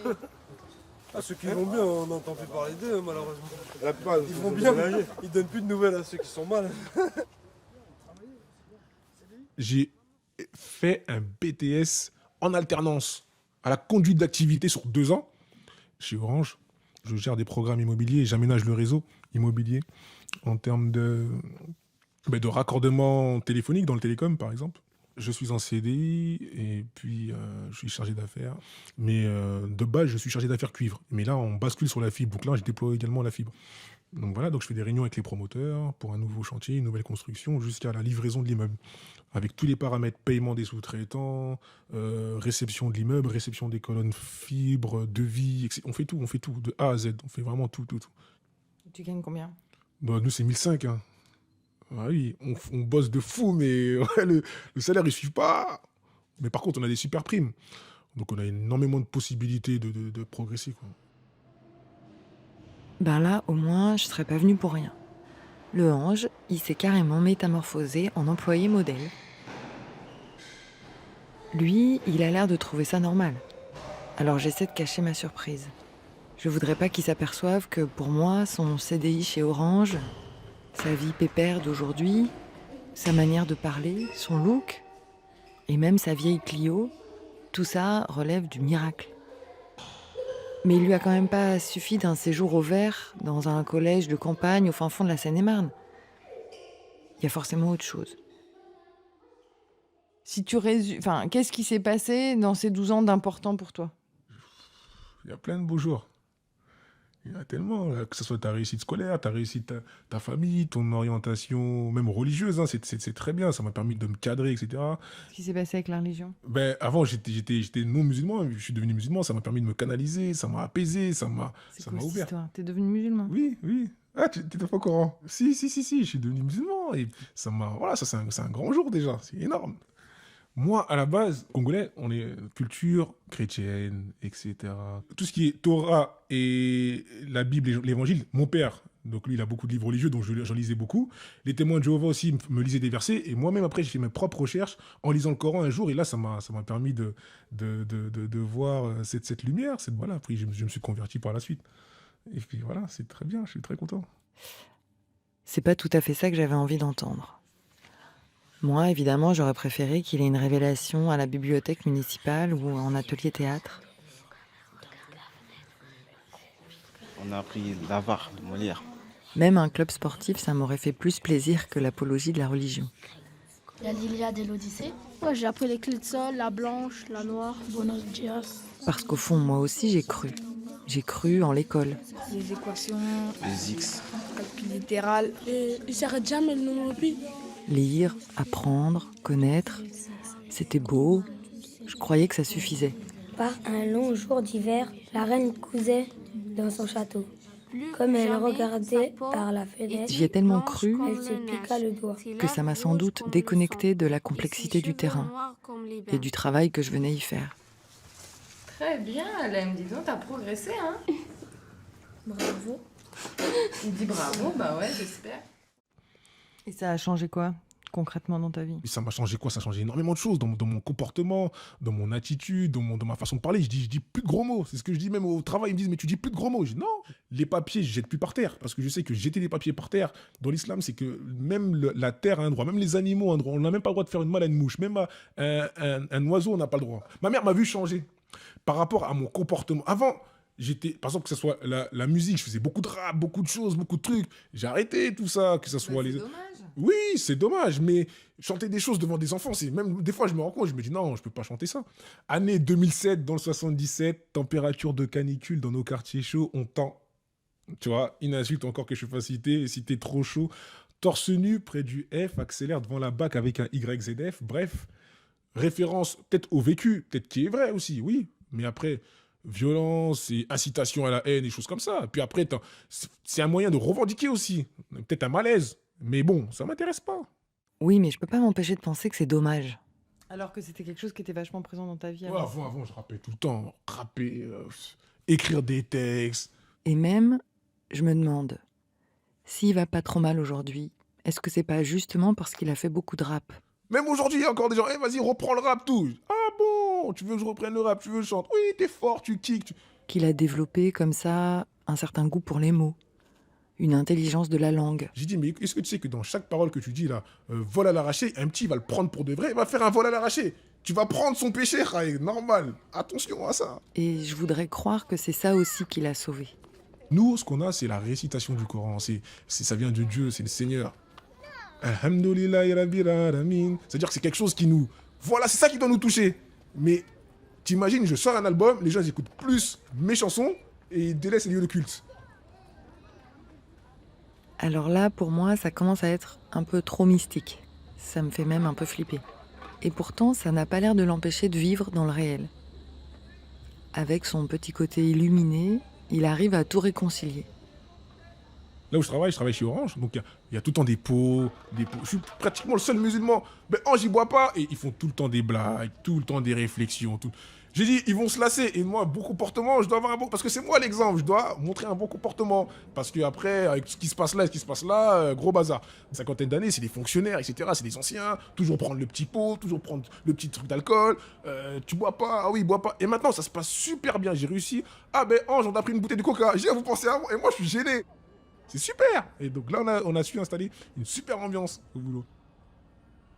Ah, ceux qui vont bien, on n'entend plus parler d'eux, malheureusement. La plupart, ils vont bien, ils donnent plus de nouvelles à ceux qui sont mal. J'ai fait un BTS en alternance à la conduite d'activité sur 2 ans chez Orange. Je gère des programmes immobiliers et j'aménage le réseau immobilier en termes de raccordement téléphonique dans le télécom, par exemple. Je suis en CDI et puis je suis chargé d'affaires. Mais de base, je suis chargé d'affaires cuivre. Mais là, on bascule sur la fibre. Donc là, je déploie également la fibre. Donc voilà, donc je fais des réunions avec les promoteurs pour un nouveau chantier, une nouvelle construction, jusqu'à la livraison de l'immeuble. Avec tous les paramètres, paiement des sous-traitants, réception de l'immeuble, réception des colonnes fibres, devis, etc. On fait tout, de A à Z. On fait vraiment tout. Tu gagnes combien? Bah, nous, c'est 1005. Hein. Ah oui, on bosse de fou, mais ouais, le salaire, il ne suit pas. Mais par contre, on a des super primes. Donc, on a énormément de possibilités de progresser, quoi. Ben là, au moins, je serais pas venue pour rien. Le ange, il s'est carrément métamorphosé en employé modèle. Lui, il a l'air de trouver ça normal. Alors j'essaie de cacher ma surprise. Je voudrais pas qu'il s'aperçoive que pour moi, son CDI chez Orange, sa vie pépère d'aujourd'hui, sa manière de parler, son look, et même sa vieille Clio, tout ça relève du miracle. Mais il lui a quand même pas suffi d'un séjour au vert dans un collège de campagne au fin fond de la Seine-et-Marne. Il y a forcément autre chose. Si tu résumes... qu'est-ce qui s'est passé dans ces 12 ans d'important pour toi? Il y a plein de beaux jours. Il y en a tellement, là, que ce soit ta réussite scolaire, ta réussite, ta famille, ton orientation, même religieuse, hein, c'est très bien, ça m'a permis de me cadrer, etc. Qu'est-ce qui s'est passé avec la religion? Ben, avant, j'étais non musulman, je suis devenu musulman, ça m'a permis de me canaliser, ça m'a apaisé, ça m'a ouvert. T'es devenu musulman? Oui. Ah, t'étais pas au courant? Si, je suis devenu musulman, et ça m'a... Voilà, ça c'est un grand jour déjà, c'est énorme. Moi, à la base, Congolais, on est culture chrétienne, etc. Tout ce qui est Torah et la Bible et l'Évangile, mon père, donc lui, il a beaucoup de livres religieux, donc j'en lisais beaucoup. Les témoins de Jéhovah aussi me lisaient des versets. Et moi-même, après, j'ai fait mes propres recherches en lisant le Coran un jour. Et là, ça m'a permis de voir cette lumière. Voilà, après, je me suis converti par la suite. Et puis voilà, c'est très bien, je suis très content. C'est pas tout à fait ça que j'avais envie d'entendre. Moi, évidemment, j'aurais préféré qu'il ait une révélation à la bibliothèque municipale ou en atelier théâtre. On a appris l'Avare de Molière. Même un club sportif, ça m'aurait fait plus plaisir que l'apologie de la religion. La l'Iliade et l'Odyssée. Ouais, j'ai appris les clés de sol, la blanche, la noire, Buenos Dias. Parce qu'au fond, moi aussi, j'ai cru. J'ai cru en l'école. Les équations. Les X. Calcul littéral. Et il s'arrête jamais le nombre pi. Lire, apprendre, connaître, c'était beau. Je croyais que ça suffisait. Par un long jour d'hiver, la reine cousait dans son château. Comme elle regardait par la fenêtre, J'y ai tellement cru elle se piqua le doigt. que ça m'a sans doute déconnecté de la complexité du terrain et du travail que je venais y faire. Très bien, Alem, dis donc, t'as progressé, hein? Bravo. Il dit bravo, bah ouais, j'espère. Et ça a changé quoi, concrètement, dans ta vie? Et ça m'a changé quoi? Ça a changé énormément de choses dans mon comportement, dans mon attitude, dans ma façon de parler. Je dis plus de gros mots. C'est ce que je dis même au travail. Ils me disent, mais tu dis plus de gros mots. Je dis non. Les papiers, je jette plus par terre. Parce que je sais que jeter les papiers par terre, dans l'islam, c'est que même la terre a un droit. Même les animaux ont un droit. On n'a même pas le droit de faire une mal à une mouche. Même un oiseau, on n'a pas le droit. Ma mère m'a vu changer par rapport à mon comportement. Avant, par exemple, que ce soit la musique, je faisais beaucoup de rap, beaucoup de choses, beaucoup de trucs. J'ai arrêté tout ça, que ce soit les... dommage. Oui, c'est dommage, mais chanter des choses devant des enfants, c'est même des fois je me rends compte, je me dis non, je peux pas chanter ça. Année 2007, dans le 77, température de canicule dans nos quartiers chauds, on tend, tu vois, une insulte encore que je fasse citer, si t'es trop chaud, torse nu près du F, accélère devant la BAC avec un YZF, bref, référence peut-être au vécu, peut-être qui est vrai aussi, oui, mais après... violence et incitation à la haine et choses comme ça. Puis après, c'est un moyen de revendiquer aussi. Peut-être un malaise. Mais bon, ça m'intéresse pas. Oui, mais je peux pas m'empêcher de penser que c'est dommage. Alors que c'était quelque chose qui était vachement présent dans ta vie. Ouais, avant, je rappais tout le temps. Rapper, écrire des textes. Et même, je me demande, s'il va pas trop mal aujourd'hui, est-ce que c'est pas justement parce qu'il a fait beaucoup de rap? Même aujourd'hui, il y a encore des gens, vas-y, reprends le rap, tout. Ah bon, tu veux que je reprenne le rap, tu veux que je chante. Oui, t'es fort, tu kicks. Qu'il a développé comme ça un certain goût pour les mots, une intelligence de la langue. J'ai dit, mais est-ce que tu sais que dans chaque parole que tu dis là, vol à l'arraché, un petit va le prendre pour de vrai, il va faire un vol à l'arraché. Tu vas prendre son péché, Khaïr, normal. Attention à ça. Et je voudrais croire que c'est ça aussi qui l'a sauvé. Nous, ce qu'on a, c'est la récitation du Coran. Ça vient de Dieu, c'est le Seigneur. Alhamdulillahi Rabbil Alamin. C'est-à-dire que c'est quelque chose qui nous... Voilà, c'est ça qui doit nous toucher. Mais t'imagines, je sors un album, les gens ils écoutent plus mes chansons et ils délaissent les lieux de culte. Alors là, pour moi, ça commence à être un peu trop mystique. Ça me fait même un peu flipper. Et pourtant, ça n'a pas l'air de l'empêcher de vivre dans le réel. Avec son petit côté illuminé, il arrive à tout réconcilier. Là où je travaille chez Orange, donc il y a tout le temps des pots. Je suis pratiquement le seul musulman. Mais Ange, il boit pas. Et ils font tout le temps des blagues, tout le temps des réflexions. J'ai dit, ils vont se lasser. Et moi, bon comportement, je dois avoir un bon... Parce que c'est moi l'exemple, je dois montrer un bon comportement. Parce qu'après, avec ce qui se passe là, gros bazar. Une cinquantaine d'années, c'est des fonctionnaires, etc. C'est des anciens. Toujours prendre le petit pot, toujours prendre le petit truc d'alcool. Tu bois pas? Ah oui, bois pas. Et maintenant, ça se passe super bien. J'ai réussi. Ah ben, Ange, on a pris une bouteille de coca. J'ai dit, vous pensez à moi? Et moi, je suis gêné. C'est super. Et donc là, on a su installer une super ambiance au boulot.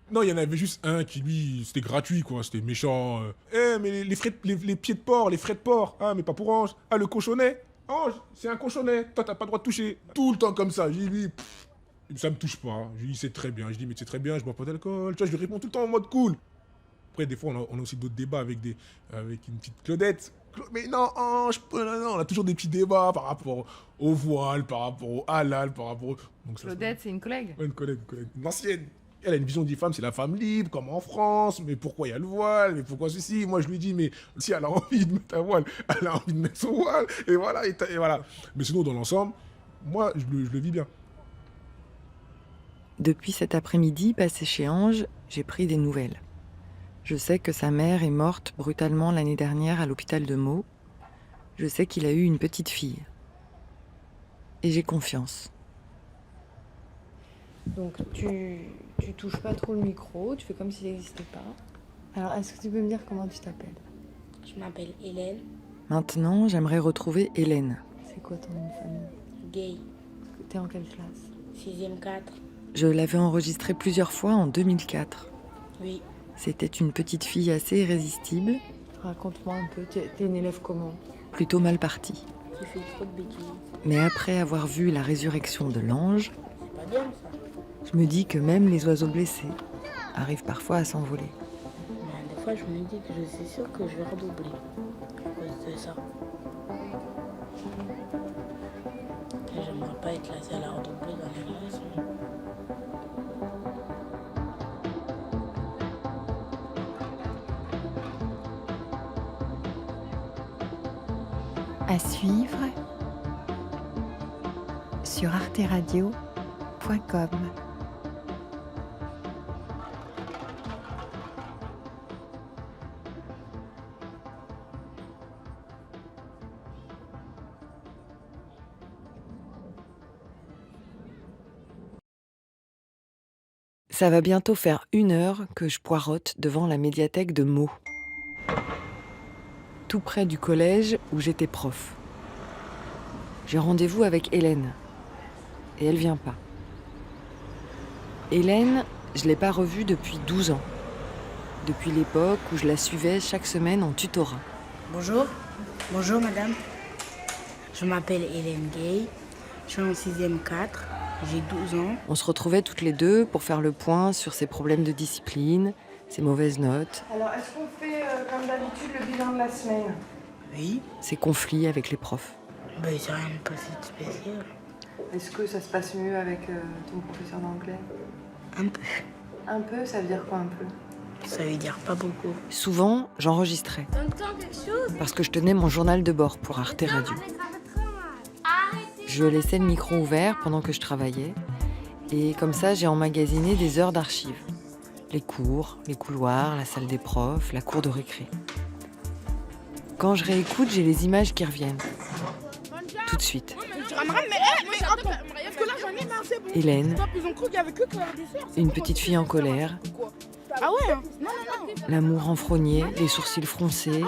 Non, il y en avait juste un qui, lui, c'était gratuit, quoi. C'était méchant. Mais les pieds de porc, les frais de porc. Ah, mais pas pour Ange. Ah, le cochonnet. Ange, c'est un cochonnet. Toi, t'as pas le droit de toucher. Tout le temps comme ça. J'ai dit, ça me touche pas. J'ai dit, c'est très bien. Je dis, mais c'est très bien, je bois pas d'alcool. Tu vois, je lui réponds tout le temps en mode cool. Après, des fois, on a aussi d'autres débats avec une petite Claudette. Mais non, Ange, non, on a toujours des petits débats par rapport au voile, par rapport au halal, par rapport au... Donc, Claudette, c'est une collègue? Ouais, une collègue, une ancienne. Elle a une vision des femmes, c'est la femme libre, comme en France, mais pourquoi il y a le voile, mais pourquoi ceci? Moi, je lui dis, mais si elle a envie de mettre un voile, elle a envie de mettre son voile, et voilà, et voilà. Mais sinon, dans l'ensemble, moi, je le vis bien. Depuis cet après-midi passé chez Ange, j'ai pris des nouvelles. Je sais que sa mère est morte brutalement l'année dernière à l'hôpital de Meaux. Je sais qu'il a eu une petite fille. Et j'ai confiance. Donc tu touches pas trop le micro, tu fais comme s'il n'existait pas. Alors est-ce que tu peux me dire comment tu t'appelles? Je m'appelle Hélène. Maintenant, j'aimerais retrouver Hélène. C'est quoi ton nom de famille? Gay. T'es en quelle classe? 6e 4. Je l'avais enregistrée plusieurs fois en 2004. Oui. C'était une petite fille assez irrésistible. Raconte-moi un peu, t'es une élève comment? Plutôt mal partie. Qui fait trop de bêtises. Mais après avoir vu la résurrection de l'ange, C'est pas bien ça. je me dis que même les oiseaux blessés arrivent parfois à s'envoler. Mais des fois, je me dis que je suis sûre que je vais redoubler à cause de ça. Et j'aimerais pas être la seule à redoubler dans les relations. À suivre sur arteradio.com. Ça va bientôt faire 1 heure que je poireaute devant la médiathèque de Meaux. Tout près du collège où j'étais prof. J'ai rendez-vous avec Hélène. Et elle vient pas. Hélène, je l'ai pas revue depuis 12 ans. Depuis l'époque où je la suivais chaque semaine en tutorat. Bonjour. Bonjour madame. Je m'appelle Hélène Gay. Je suis en 6e 4. J'ai 12 ans. On se retrouvait toutes les deux pour faire le point sur ses problèmes de discipline, ses mauvaises notes. Alors, est-ce qu'on fait, comme d'habitude, le bilan de la semaine? Oui. Ses conflits avec les profs. Ben, c'est rien de pas si spécial. Est-ce que ça se passe mieux avec ton professeur d'anglais? Un peu. Un peu, ça veut dire quoi un peu? Ça veut dire pas beaucoup. Souvent, j'enregistrais. Parce que je tenais mon journal de bord pour Arte Radio. Je laissais le micro ouvert pendant que je travaillais Et comme ça, j'ai emmagasiné des heures d'archives. Les cours, les couloirs, la salle des profs, la cour de récré. Quand je réécoute, j'ai les images qui reviennent. Tout de suite. Hélène, une petite fille en colère, Ah ouais? Non. l'amour renfrogné, les sourcils froncés,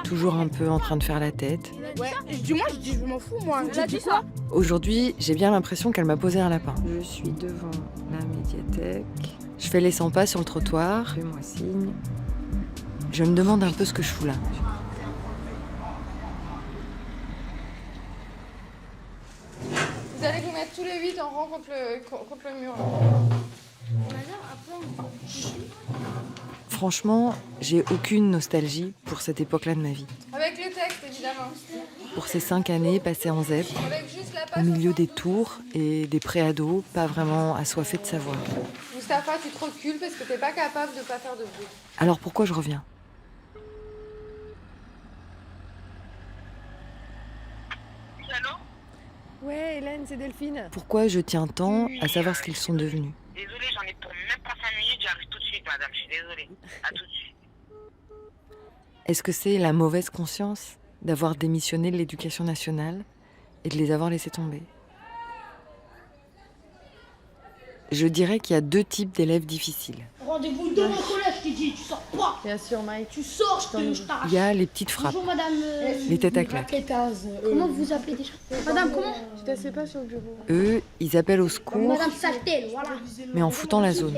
toujours un peu en train de faire la tête. Ouais, je dis, je m'en fous, moi. Tu dis quoi? Aujourd'hui, j'ai bien l'impression qu'elle m'a posé un lapin. Je suis devant la médiathèque. Je fais les 100 pas sur le trottoir. Fais-moi signe. Je me demande un peu ce que je fous là. Vous allez vous mettre tous les 8 en rang contre le mur. Franchement, j'ai aucune nostalgie pour cette époque-là de ma vie. Avec le texte, évidemment. Pour ces 5 années passées en ZEP, Avec juste la au passe. milieu des tours et des préados, pas vraiment assoiffés de savoir. Mustapha, tu te recules parce que t'es pas capable de pas faire de bruit. Alors pourquoi je reviens ? Ouais, Hélène, c'est Delphine. Pourquoi je tiens tant à savoir ce qu'ils sont devenus ? Désolée, j'en ai pour même pas 5 minutes, j'arrive tout de suite, madame, je suis désolée. À tout de suite. Est-ce que c'est la mauvaise conscience d'avoir démissionné de l'éducation nationale et de les avoir laissés tomber ? Je dirais qu'il y a 2 types d'élèves difficiles. Rendez-vous dans mon collège, je t'ai dit, tu sors pas. Bien sûr, Mike. Tu sors, je t'arrache. Il y a les petites frappes, Bonjour madame. les têtes à claques. Comment vous vous appelez déjà? Madame, comment? Tu t'assieds pas sur le bureau. Eux, ils appellent au secours, Madame Saltel, voilà. mais en foutant la zone.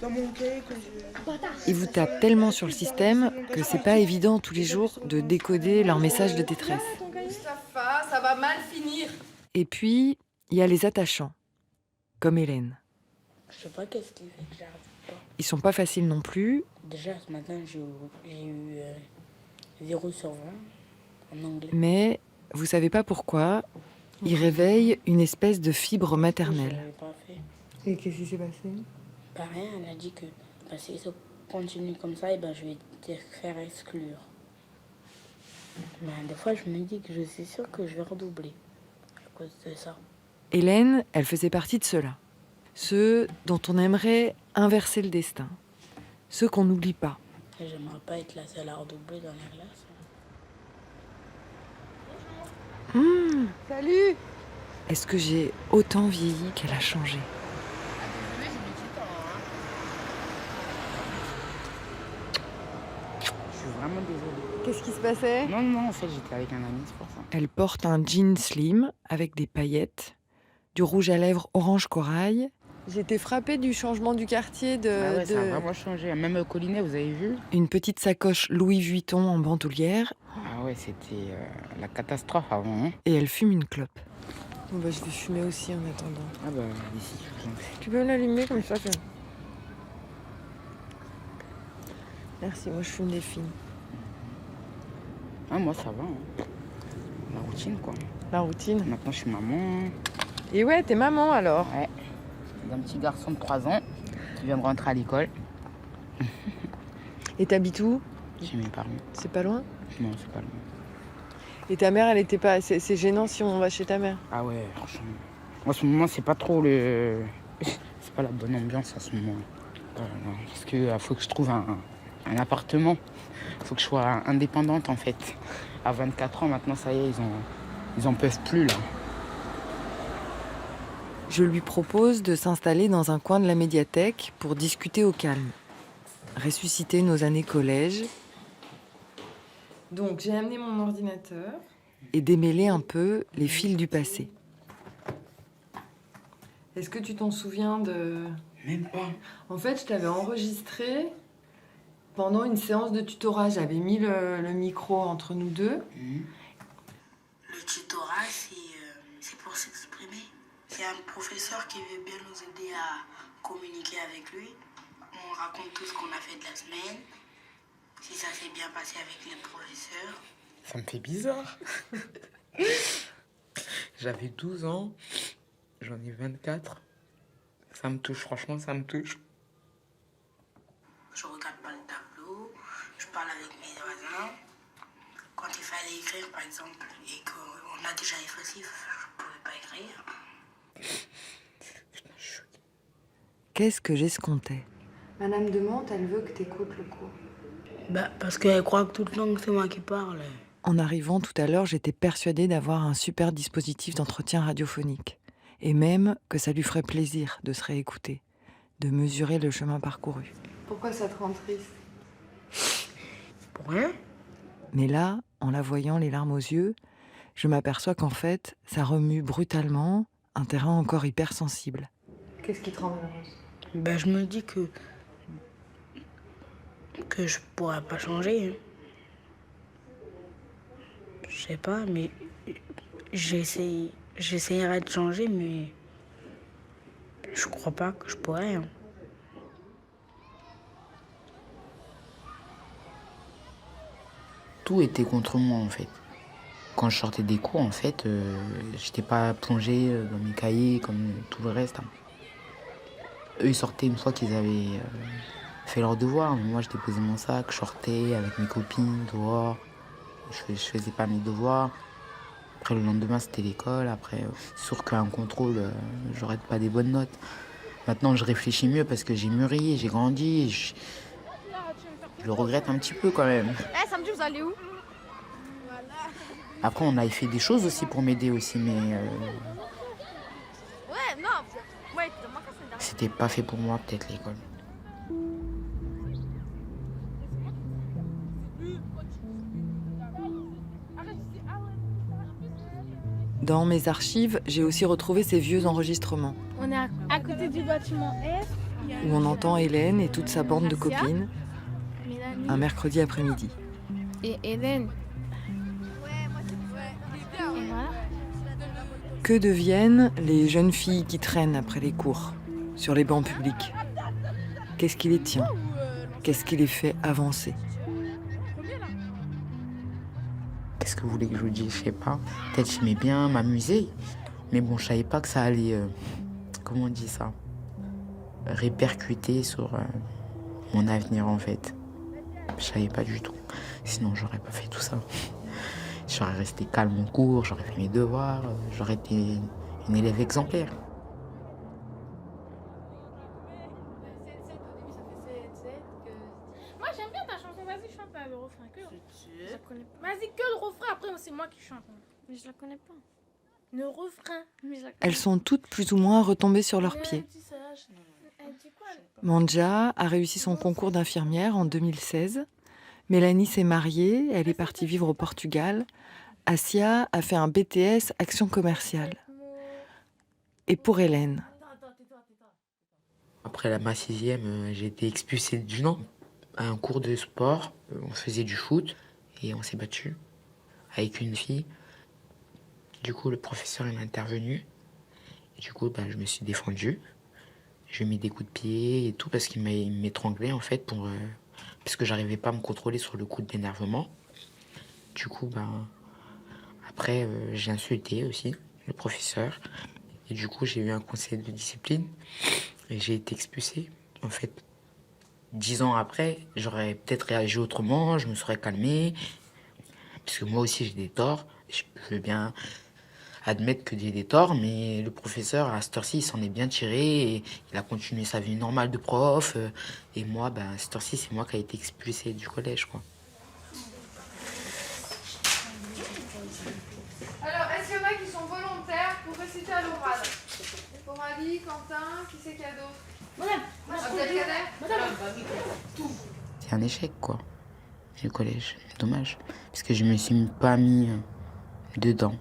Dans mon cahier que Ils vous tapent tellement sur le système que c'est pas évident tous les jours de décoder leurs messages de détresse. Mustapha, ça va mal finir. Et puis, il y a les attachants, comme Hélène. Je sais pas qu'est-ce qui fait que j'arrive pas. Ils sont pas faciles non plus, Déjà, ce matin, j'ai eu 0 sur 20 en anglais. mais vous savez pas pourquoi, ils réveillent une espèce de fibre Je maternelle. l'avais pas fait. Et qu'est-ce qui s'est passé ? Pas rien, elle a dit que si ça continue comme ça, je vais te faire exclure. Mais des fois, je me dis que je suis sûre que je vais redoubler à cause de ça. Hélène, elle faisait partie de ceux-là. Ceux dont on aimerait inverser le destin. Ceux qu'on n'oublie pas. Et j'aimerais pas être la seule à redoubler dans la classe. Salut. Est-ce que j'ai autant vieilli qu'elle a changé ? Je suis vraiment désolée. Qu'est-ce qui se passait? Non, en fait, j'étais avec un ami, c'est pour ça. Elle porte un jean slim avec des paillettes, du rouge à lèvres orange corail, J'étais frappée du changement du quartier de... Ah ouais, ça a vraiment changé. Même au Collinet, vous avez vu? une petite sacoche Louis Vuitton en bandoulière, Ah ouais, c'était la catastrophe avant. Hein. et elle fume une clope. Bon, bah, je vais fumer aussi en attendant. Ah bah, ici, je vous en prie. Tu peux l'allumer comme ça Merci, moi je fume des films. Ah, moi, ça va. Hein. La routine, quoi. La routine. Maintenant, je suis maman. Et ouais, t'es maman alors? Ouais. J'ai un petit garçon de 3 ans qui vient de rentrer à l'école. Et t'habites où? J'ai mes parents. C'est pas loin? Non, c'est pas loin. Et ta mère, elle était pas... C'est gênant si on va chez ta mère? Ah ouais, franchement. En ce moment, c'est pas trop le... C'est pas la bonne ambiance en ce moment. Parce que faut que je trouve un appartement. Faut que je sois indépendante, en fait. À 24 ans, maintenant, ça y est, ils en peuvent plus, là. Je lui propose de s'installer dans un coin de la médiathèque pour discuter au calme. Ressusciter nos années collège Donc, j'ai amené mon ordinateur. et démêler un peu les fils du passé. Est-ce que tu t'en souviens de... Même pas. En fait, je t'avais enregistré pendant une séance de tutorat. J'avais mis le micro entre nous deux. Le tutorat, c'est pour s'exprimer. C'est un professeur qui veut bien nous aider à communiquer avec lui. On raconte tout ce qu'on a fait de la semaine, si ça s'est bien passé avec les professeurs. Ça me fait bizarre. J'avais 12 ans, j'en ai 24. Ça me touche, franchement, ça me touche. Je regarde pas le tableau, je parle avec mes voisins. Quand il fallait écrire, par exemple, et qu'on a déjà effacé, je ne pouvais pas écrire. qu'est-ce que j'escomptais? Madame de Monte, elle veut que tu écoutes le cours. Bah, parce qu'elle croit que tout le temps que c'est moi qui parle. En arrivant tout à l'heure, j'étais persuadée d'avoir un super dispositif d'entretien radiophonique. Et même que ça lui ferait plaisir de se réécouter, de mesurer le chemin parcouru. Pourquoi ça te rend triste? Pour rien. Mais là, en la voyant les larmes aux yeux, je m'aperçois qu'en fait, ça remue brutalement un terrain encore hypersensible. Qu'est-ce qui te rend malheureuse? Bah, je me dis que je pourrais pas changer. Je sais pas, mais j'essayerai de changer, mais je crois pas que je pourrais. Tout était contre moi en fait. Quand je sortais des cours, en fait, j'étais pas plongé dans mes cahiers comme tout le reste. Eux, ils sortaient une fois qu'ils avaient fait leurs devoirs. Mais moi, je déposais mon sac, je sortais avec mes copines dehors. Je faisais pas mes devoirs. Après, le lendemain, c'était l'école. Après, sûr qu'un contrôle, j'aurais pas des bonnes notes. Maintenant, je réfléchis mieux parce que j'ai mûri, j'ai grandi. Je le regrette un petit peu quand même. Samedi, vous allez où? Après, on a fait des choses aussi pour m'aider aussi, mais Ouais, non. Ouais, c'était pas fait pour moi, peut-être, l'école. Dans mes archives, j'ai aussi retrouvé ces vieux enregistrements, On est à côté du bâtiment F. où on entend Hélène et toute sa bande de copines, un mercredi après-midi. Et Hélène. Que deviennent les jeunes filles qui traînent après les cours, sur les bancs publics? Qu'est-ce qui les tient? Qu'est-ce qui les fait avancer? Qu'est-ce que vous voulez que je vous dise? Je sais pas. Peut-être j'aimais bien m'amuser, mais bon, je savais pas que ça allait, comment on dit ça, répercuter sur mon avenir en fait. Je savais pas du tout. Sinon, j'aurais pas fait tout ça. J'aurais resté calme en cours, j'aurais fait mes devoirs, j'aurais été une élève exemplaire. Moi, j'aime bien ta chanson. Vas-y, chante le refrain. Que je la connais pas. Vas-y, que le refrain. Après, c'est moi qui chante. Mais je la connais pas. Le refrain. Mais je la connais Elles sont toutes plus ou moins retombées sur leurs pieds. Elle dit quoi, elle? Manja a réussi son concours d'infirmière en 2016. Mélanie s'est mariée, elle est partie vivre au Portugal. Assia a fait un BTS Action commerciale. Et pour Hélène, Après ma sixième, j'ai été expulsée du Nord à un cours de sport. On faisait du foot et on s'est battu avec une fille. Du coup, le professeur est intervenu. Et du coup, je me suis défendue. Je lui ai mis des coups de pied et tout parce qu'il m'étranglait en fait parce que j'arrivais pas à me contrôler sur le coup de l'énervement. Du coup, après, j'ai insulté aussi le professeur. Et du coup, j'ai eu un conseil de discipline et j'ai été expulsée. En fait, 10 ans après, j'aurais peut-être réagi autrement, je me serais calmée. Parce que moi aussi, j'ai des torts. Je veux bien admettre que j'ai des torts, mais le professeur, à cette heure-ci, il s'en est bien tiré et il a continué sa vie normale de prof. Et moi, à cette heure-ci, c'est moi qui ai été expulsée du collège, quoi. Alors, est-ce qu'il y en a qui sont volontaires pour réciter à l'oral? Coralie, Quentin, qui c'est qu'il y a d'autre? Madame, Abdelkader? C'est un échec, quoi, le collège. Dommage, parce que je me suis pas mis dedans.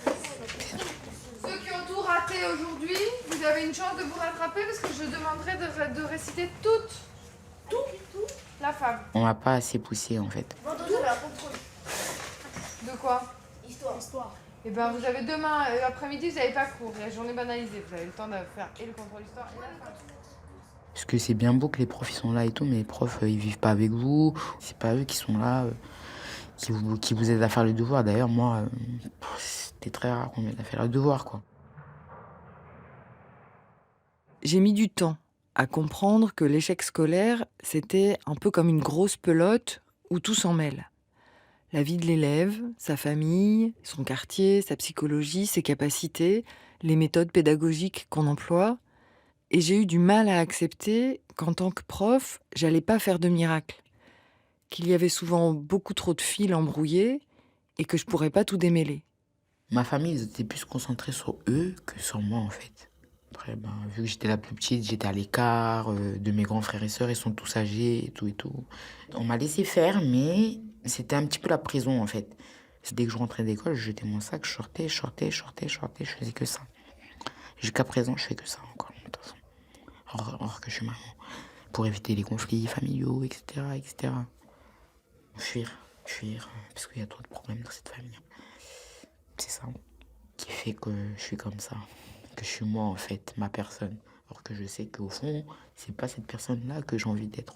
Ceux qui ont tout raté aujourd'hui, vous avez une chance de vous rattraper parce que je demanderai de réciter toute la fable. On m'a pas assez poussé, en fait. De quoi? Histoire. Eh ben, vous avez demain après-midi, vous n'avez pas cours. La journée banalisée, vous avez le temps de faire et le contrôle histoire et la fable. Parce que c'est bien beau que les profs ils sont là et tout, mais les profs ils vivent pas avec vous. C'est pas eux qui sont là, qui vous aident à faire le devoir. D'ailleurs, moi, c'était très rare qu'on m'aide à faire le devoir, quoi. j'ai mis du temps à comprendre que l'échec scolaire, c'était un peu comme une grosse pelote où tout s'en mêle. La vie de l'élève, sa famille, son quartier, sa psychologie, ses capacités, les méthodes pédagogiques qu'on emploie, Et j'ai eu du mal à accepter qu'en tant que prof, j'allais pas faire de miracle. Qu'il y avait souvent beaucoup trop de fils embrouillés et que je pourrais pas tout démêler. Ma famille, ils étaient plus concentrés sur eux que sur moi, en fait. Après, vu que j'étais la plus petite, j'étais à l'écart de mes grands frères et sœurs, ils sont tous âgés et tout et tout. On m'a laissé faire, mais c'était un petit peu la prison, en fait. Dès que je rentrais d'école, je jetais mon sac, je sortais, je faisais que ça. Jusqu'à présent, je fais que ça encore, de toute façon. Alors que je suis maman. Pour éviter les conflits familiaux, etc., etc. Fuir, parce qu'il y a trop de problèmes dans cette famille. C'est ça qui fait que je suis comme ça. Que je suis moi, en fait, ma personne. Alors que je sais qu'au fond, c'est pas cette personne-là que j'ai envie d'être.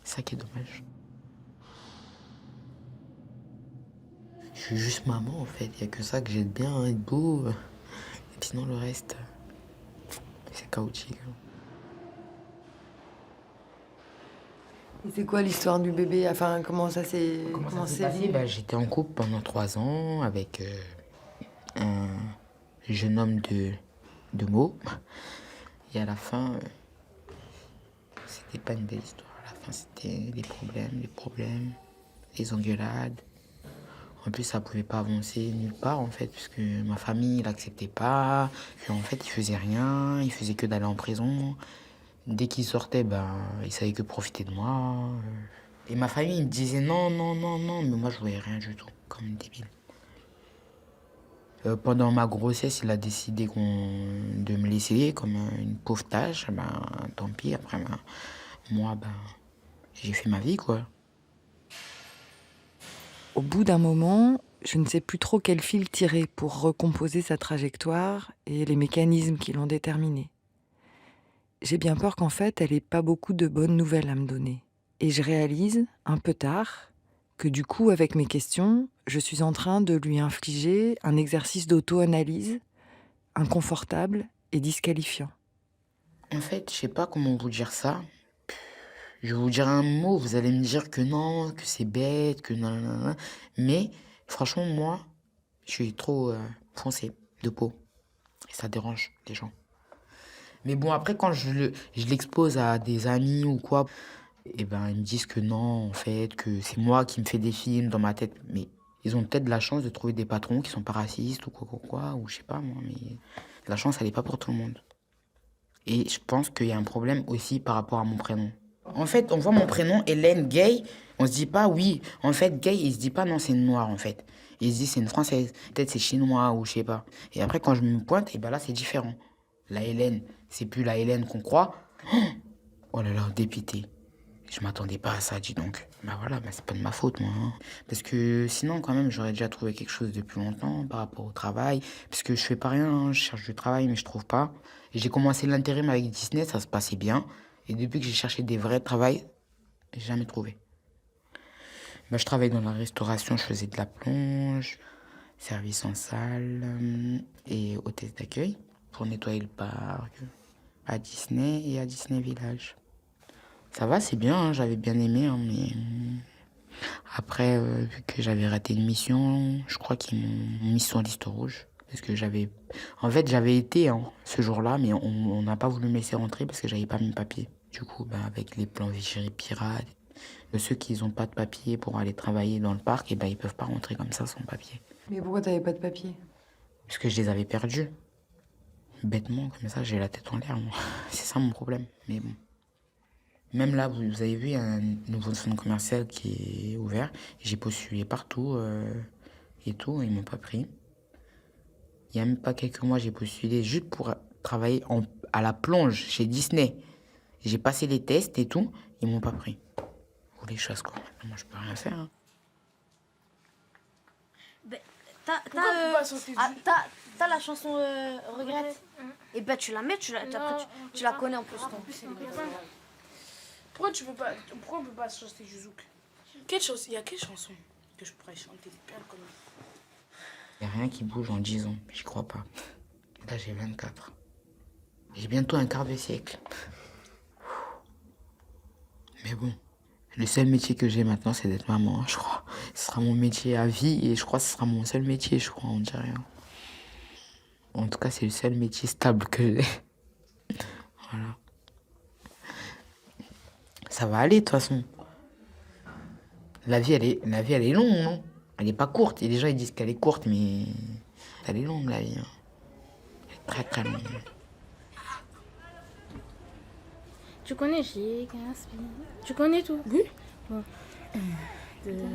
C'est ça qui est dommage. Je suis juste maman, en fait. Il n'y a que ça que j'aime bien, être beau. Et sinon, le reste, c'est chaotique. Et c'est quoi l'histoire du bébé? Enfin, comment ça s'est passé? J'étais en couple pendant 3 ans avec un jeune homme de Meaux. Et à la fin, c'était pas une belle histoire. À la fin, c'était des problèmes, des engueulades. En plus, ça pouvait pas avancer nulle part, en fait, puisque ma famille l'acceptait pas. Puis, en fait, il faisait rien, il faisait que d'aller en prison. Dès qu'il sortait, il savait que profiter de moi. Et ma famille me disait non, mais moi, je voyais rien du tout, comme une débile. Pendant ma grossesse, il a décidé de me laisser comme une pauvre tâche. Tant pis, après, moi, j'ai fait ma vie, quoi. Au bout d'un moment, je ne sais plus trop quel fil tirer pour recomposer sa trajectoire et les mécanismes qui l'ont déterminée. J'ai bien peur qu'en fait, elle ait pas beaucoup de bonnes nouvelles à me donner. Et je réalise, un peu tard, que du coup, avec mes questions, je suis en train de lui infliger un exercice d'auto-analyse inconfortable et disqualifiant. En fait, je sais pas comment vous dire ça. Je vais vous dire un mot, vous allez me dire que non, que c'est bête, que non. Mais franchement, moi, je suis trop foncé de peau. Et ça dérange les gens. Mais bon, après, quand je l'expose à des amis ou quoi, ils me disent que non, en fait, que c'est moi qui me fais des films dans ma tête. Mais ils ont peut-être la chance de trouver des patrons qui sont pas racistes ou quoi, ou je sais pas moi, mais la chance, elle est pas pour tout le monde. Et je pense qu'il y a un problème aussi par rapport à mon prénom. En fait, on voit mon prénom, Hélène Gay, on se dit pas, oui, en fait, Gay, il se dit pas, non, c'est une noire, en fait. Il se dit, c'est une française, peut-être c'est chinois ou je sais pas. Et après, quand je me pointe, là, c'est différent. La Hélène, c'est plus la Hélène qu'on croit. Oh là là, dépité. Je m'attendais pas à ça, dis donc. C'est pas de ma faute, moi. Parce que sinon, quand même, j'aurais déjà trouvé quelque chose depuis longtemps par rapport au travail. Parce que je fais pas rien, je cherche du travail, mais je trouve pas. Et j'ai commencé l'intérim avec Disney, ça se passait bien. Et depuis que j'ai cherché des vrais travails, j'ai jamais trouvé. Je travaillais dans la restauration, je faisais de la plonge, service en salle et hôtesse d'accueil pour nettoyer le parc à Disney et à Disney Village. Ça va, c'est bien, hein, j'avais bien aimé, mais après, vu que j'avais raté une mission, je crois qu'ils m'ont mis sur liste rouge. Parce que j'avais été ce jour-là, mais on n'a pas voulu me laisser rentrer parce que j'avais pas mis papier. Du coup, avec les plans vigérie pirates, ceux qui n'ont pas de papier pour aller travailler dans le parc, ils peuvent pas rentrer comme ça sans papier. Mais pourquoi t'avais pas de papier? Parce que je les avais perdus. Bêtement, comme ça, j'ai la tête en l'air, moi. C'est ça mon problème, mais bon. Même là, vous avez vu, il y a un nouveau centre commercial qui est ouvert. J'ai postulé partout et tout, ils m'ont pas pris. Il y a même pas quelques mois, j'ai postulé juste pour travailler à la plonge chez Disney. J'ai passé les tests et tout, ils m'ont pas pris. Vous voulez que je fasse quoi? Moi, je peux rien faire. Hein. T'as la chanson Regrette? Et tu la mets, tu la connais en plus. Pourquoi on peut pas chanter Juzouk? Il y a quelle chanson que je pourrais chanter bien comme Il n'y a rien qui bouge en 10 ans, j'y crois pas. Là, j'ai 24. J'ai bientôt un quart de siècle. Mais bon, le seul métier que j'ai maintenant, c'est d'être maman, je crois. Ce sera mon métier à vie et je crois que ce sera mon seul métier, je crois, on dirait rien. En tout cas, c'est le seul métier stable que j'ai. Voilà. Ça va aller de toute façon. La vie, elle est longue, non? Elle n'est pas courte. Et les gens, ils disent qu'elle est courte, mais elle est longue, la vie. Elle est très, très longue. Tu connais, j'ai gaspillé. Tu connais tout? Oui. Bon. 1, 2, 3.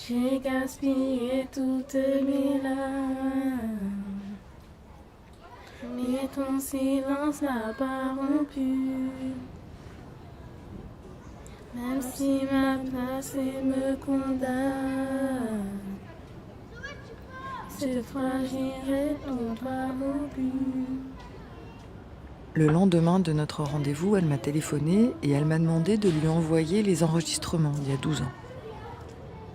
J'ai gaspillé toutes mes larmes. Mais ton silence n'a pas rompu. Même si ma place me condamne. Cette fois j'irai au droit au but. Le lendemain de notre rendez-vous, elle m'a téléphoné et elle m'a demandé de lui envoyer les enregistrements d'il y a 12 ans.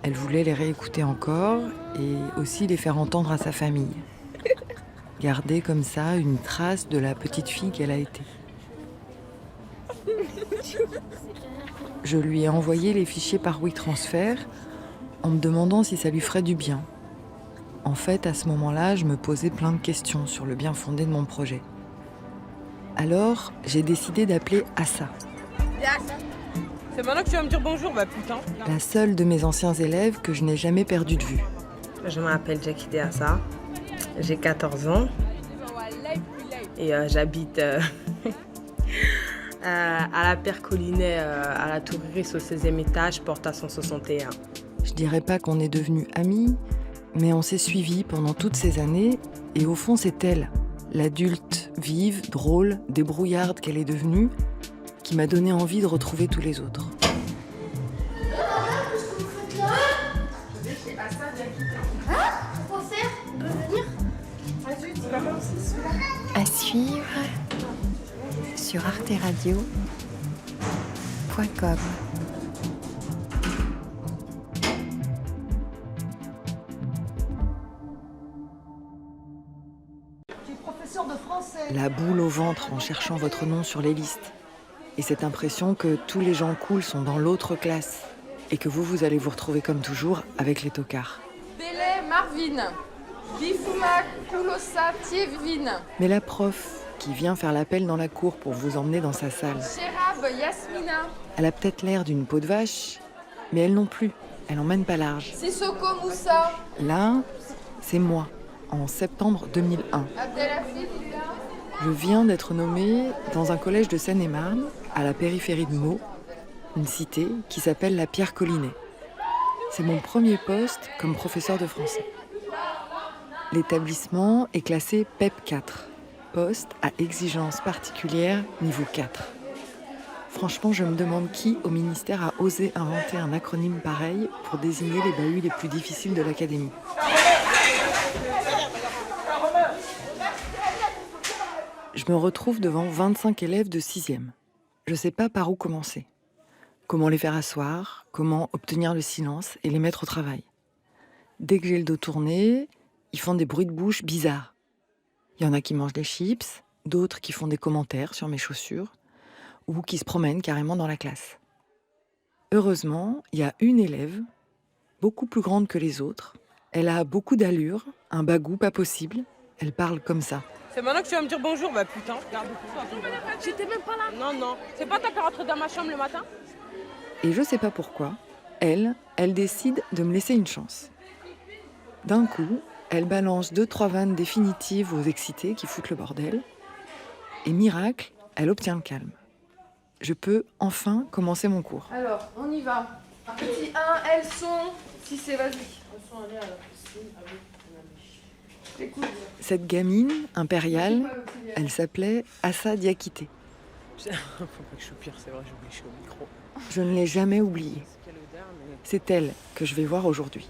Elle voulait les réécouter encore et aussi les faire entendre à sa famille. Garder comme ça une trace de la petite fille qu'elle a été. Je lui ai envoyé les fichiers par WeTransfer en me demandant si ça lui ferait du bien. En fait, à ce moment-là, je me posais plein de questions sur le bien fondé de mon projet. Alors, j'ai décidé d'appeler Assa. C'est maintenant que tu vas me dire bonjour, bah putain. La seule de mes anciens élèves que je n'ai jamais perdue de vue. Je m'appelle Jackie Assa, j'ai 14 ans et j'habite à la Pierre Collinet, à la Tour Iris au 16e étage, porte à 161. Je dirais pas qu'on est devenus amis, mais on s'est suivis pendant toutes ces années et au fond c'est elle, l'adulte vive, drôle, débrouillarde qu'elle est devenue, qui m'a donné envie de retrouver tous les autres. À suivre sur arteradio.com. La boule au ventre en cherchant votre nom sur les listes. Et cette impression que tous les gens cool sont dans l'autre classe. Et que vous allez vous retrouver comme toujours avec les tocards. Délai Marvin. Bifouma Koulosa Tievin. Mais la prof qui vient faire l'appel dans la cour pour vous emmener dans sa salle. Sherab Yasmina. Elle a peut-être l'air d'une peau de vache, mais elle non plus. Elle emmène pas large. Sissoko Moussa. Là, c'est moi, en septembre 2001. Abdelhafi. Je viens d'être nommée dans un collège de Seine-et-Marne, à la périphérie de Meaux, une cité qui s'appelle la Pierre Collinet. C'est mon premier poste comme professeur de français. L'établissement est classé PEP 4, poste à exigence particulière niveau 4. Franchement, je me demande qui au ministère a osé inventer un acronyme pareil pour désigner les bahuts les plus difficiles de l'académie. Je me retrouve devant 25 élèves de 6e. Je ne sais pas par où commencer. Comment les faire asseoir, comment obtenir le silence et les mettre au travail. Dès que j'ai le dos tourné, ils font des bruits de bouche bizarres. Il y en a qui mangent des chips, d'autres qui font des commentaires sur mes chaussures, ou qui se promènent carrément dans la classe. Heureusement, il y a une élève, beaucoup plus grande que les autres. Elle a beaucoup d'allure, un bagou pas possible. Elle parle comme ça. C'est maintenant que tu vas me dire bonjour, bah putain. J'étais même pas là. Non, non. C'est pas toi qui es rentré dans ma chambre le matin? Et je sais pas pourquoi, elle décide de me laisser une chance. D'un coup, elle balance 2-3 vannes définitives aux excités qui foutent le bordel. Et miracle, elle obtient le calme. Je peux enfin commencer mon cours. Alors, on y va. Petit 1, elles sont... Si c'est, vas-y. Elles sont allées à la piscine avec un ami. Écoute. Cette gamine impériale, elle s'appelait Assa Diakité. Faut pas que je soupire, c'est vrai, j'oublie, je suis au micro. Je ne l'ai jamais oubliée. C'est elle que je vais voir aujourd'hui.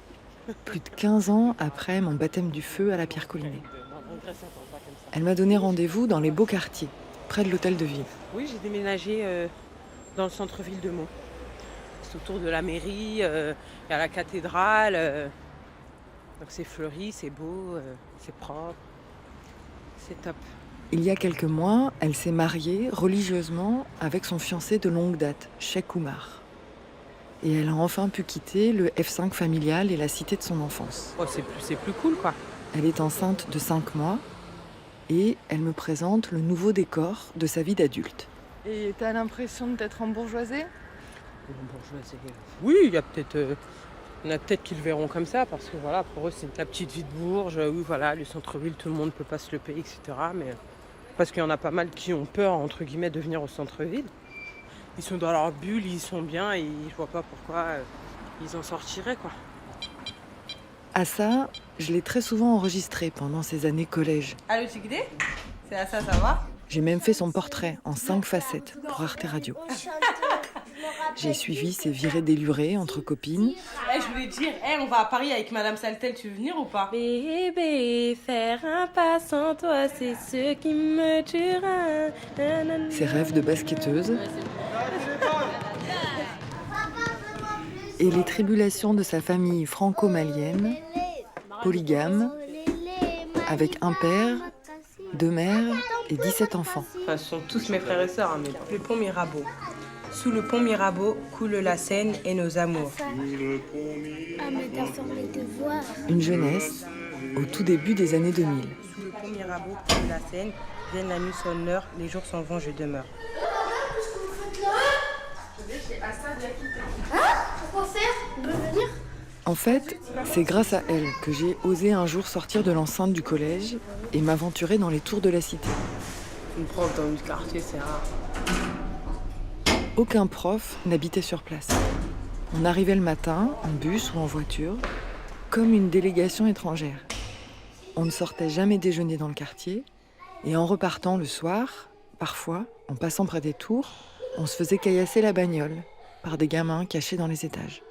Plus de 15 ans après mon baptême du feu à la Pierre Collinet. Elle m'a donné rendez-vous dans les beaux quartiers, près de l'hôtel de ville. Oui, j'ai déménagé dans le centre-ville de Meaux. C'est autour de la mairie, il y a la cathédrale. Donc c'est fleuri, c'est beau, c'est propre, c'est top. Il y a quelques mois, elle s'est mariée religieusement avec son fiancé de longue date, Cheikh Oumar. Et elle a enfin pu quitter le F5 familial et la cité de son enfance. Oh, c'est plus cool, quoi. Elle est enceinte de 5 mois et elle me présente le nouveau décor de sa vie d'adulte. Et t'as l'impression d'être embourgeoisée? Oui, il y en a peut-être qui le verront comme ça, parce que voilà, pour eux, c'est la petite vie de Bourges. Oui, voilà, le centre-ville, tout le monde ne peut pas se le payer, etc. Mais parce qu'il y en a pas mal qui ont peur, entre guillemets, de venir au centre-ville. Ils sont dans leur bulle, ils sont bien, et je vois pas pourquoi ils en sortiraient, quoi. À ça, je l'ai très souvent enregistré pendant ces années collège. Allô, Tigdé? C'est à ça va? J'ai même fait son portrait en 5 facettes pour Arte Radio. J'ai suivi ses virées délurées entre copines. Je voulais te dire, on va à Paris avec Madame Saltel, tu veux venir ou pas? Bébé, faire un pas sans toi, c'est ce qui me tuera. Ses rêves de basketteuse. Et les tribulations de sa famille franco-malienne, polygame, avec un père, 2 mères et 17 enfants. Enfin, ce sont tous mes frères et sœurs, mais le pont Mirabeau. Sous le pont Mirabeau coule la Seine et nos amours. Une jeunesse au tout début des années 2000. Sous le pont Mirabeau coule la Seine, vienne la nuit sonne l'heure, les jours s'en vont, je demeure. Pourquoi faire? On peut venir? En fait, c'est grâce à elle que j'ai osé un jour sortir de l'enceinte du collège et m'aventurer dans les tours de la cité. Une prof dans le quartier, c'est rare. Aucun prof n'habitait sur place. On arrivait le matin, en bus ou en voiture, comme une délégation étrangère. On ne sortait jamais déjeuner dans le quartier, et en repartant le soir, parfois, en passant près des tours, on se faisait caillasser la bagnole par des gamins cachés dans les étages.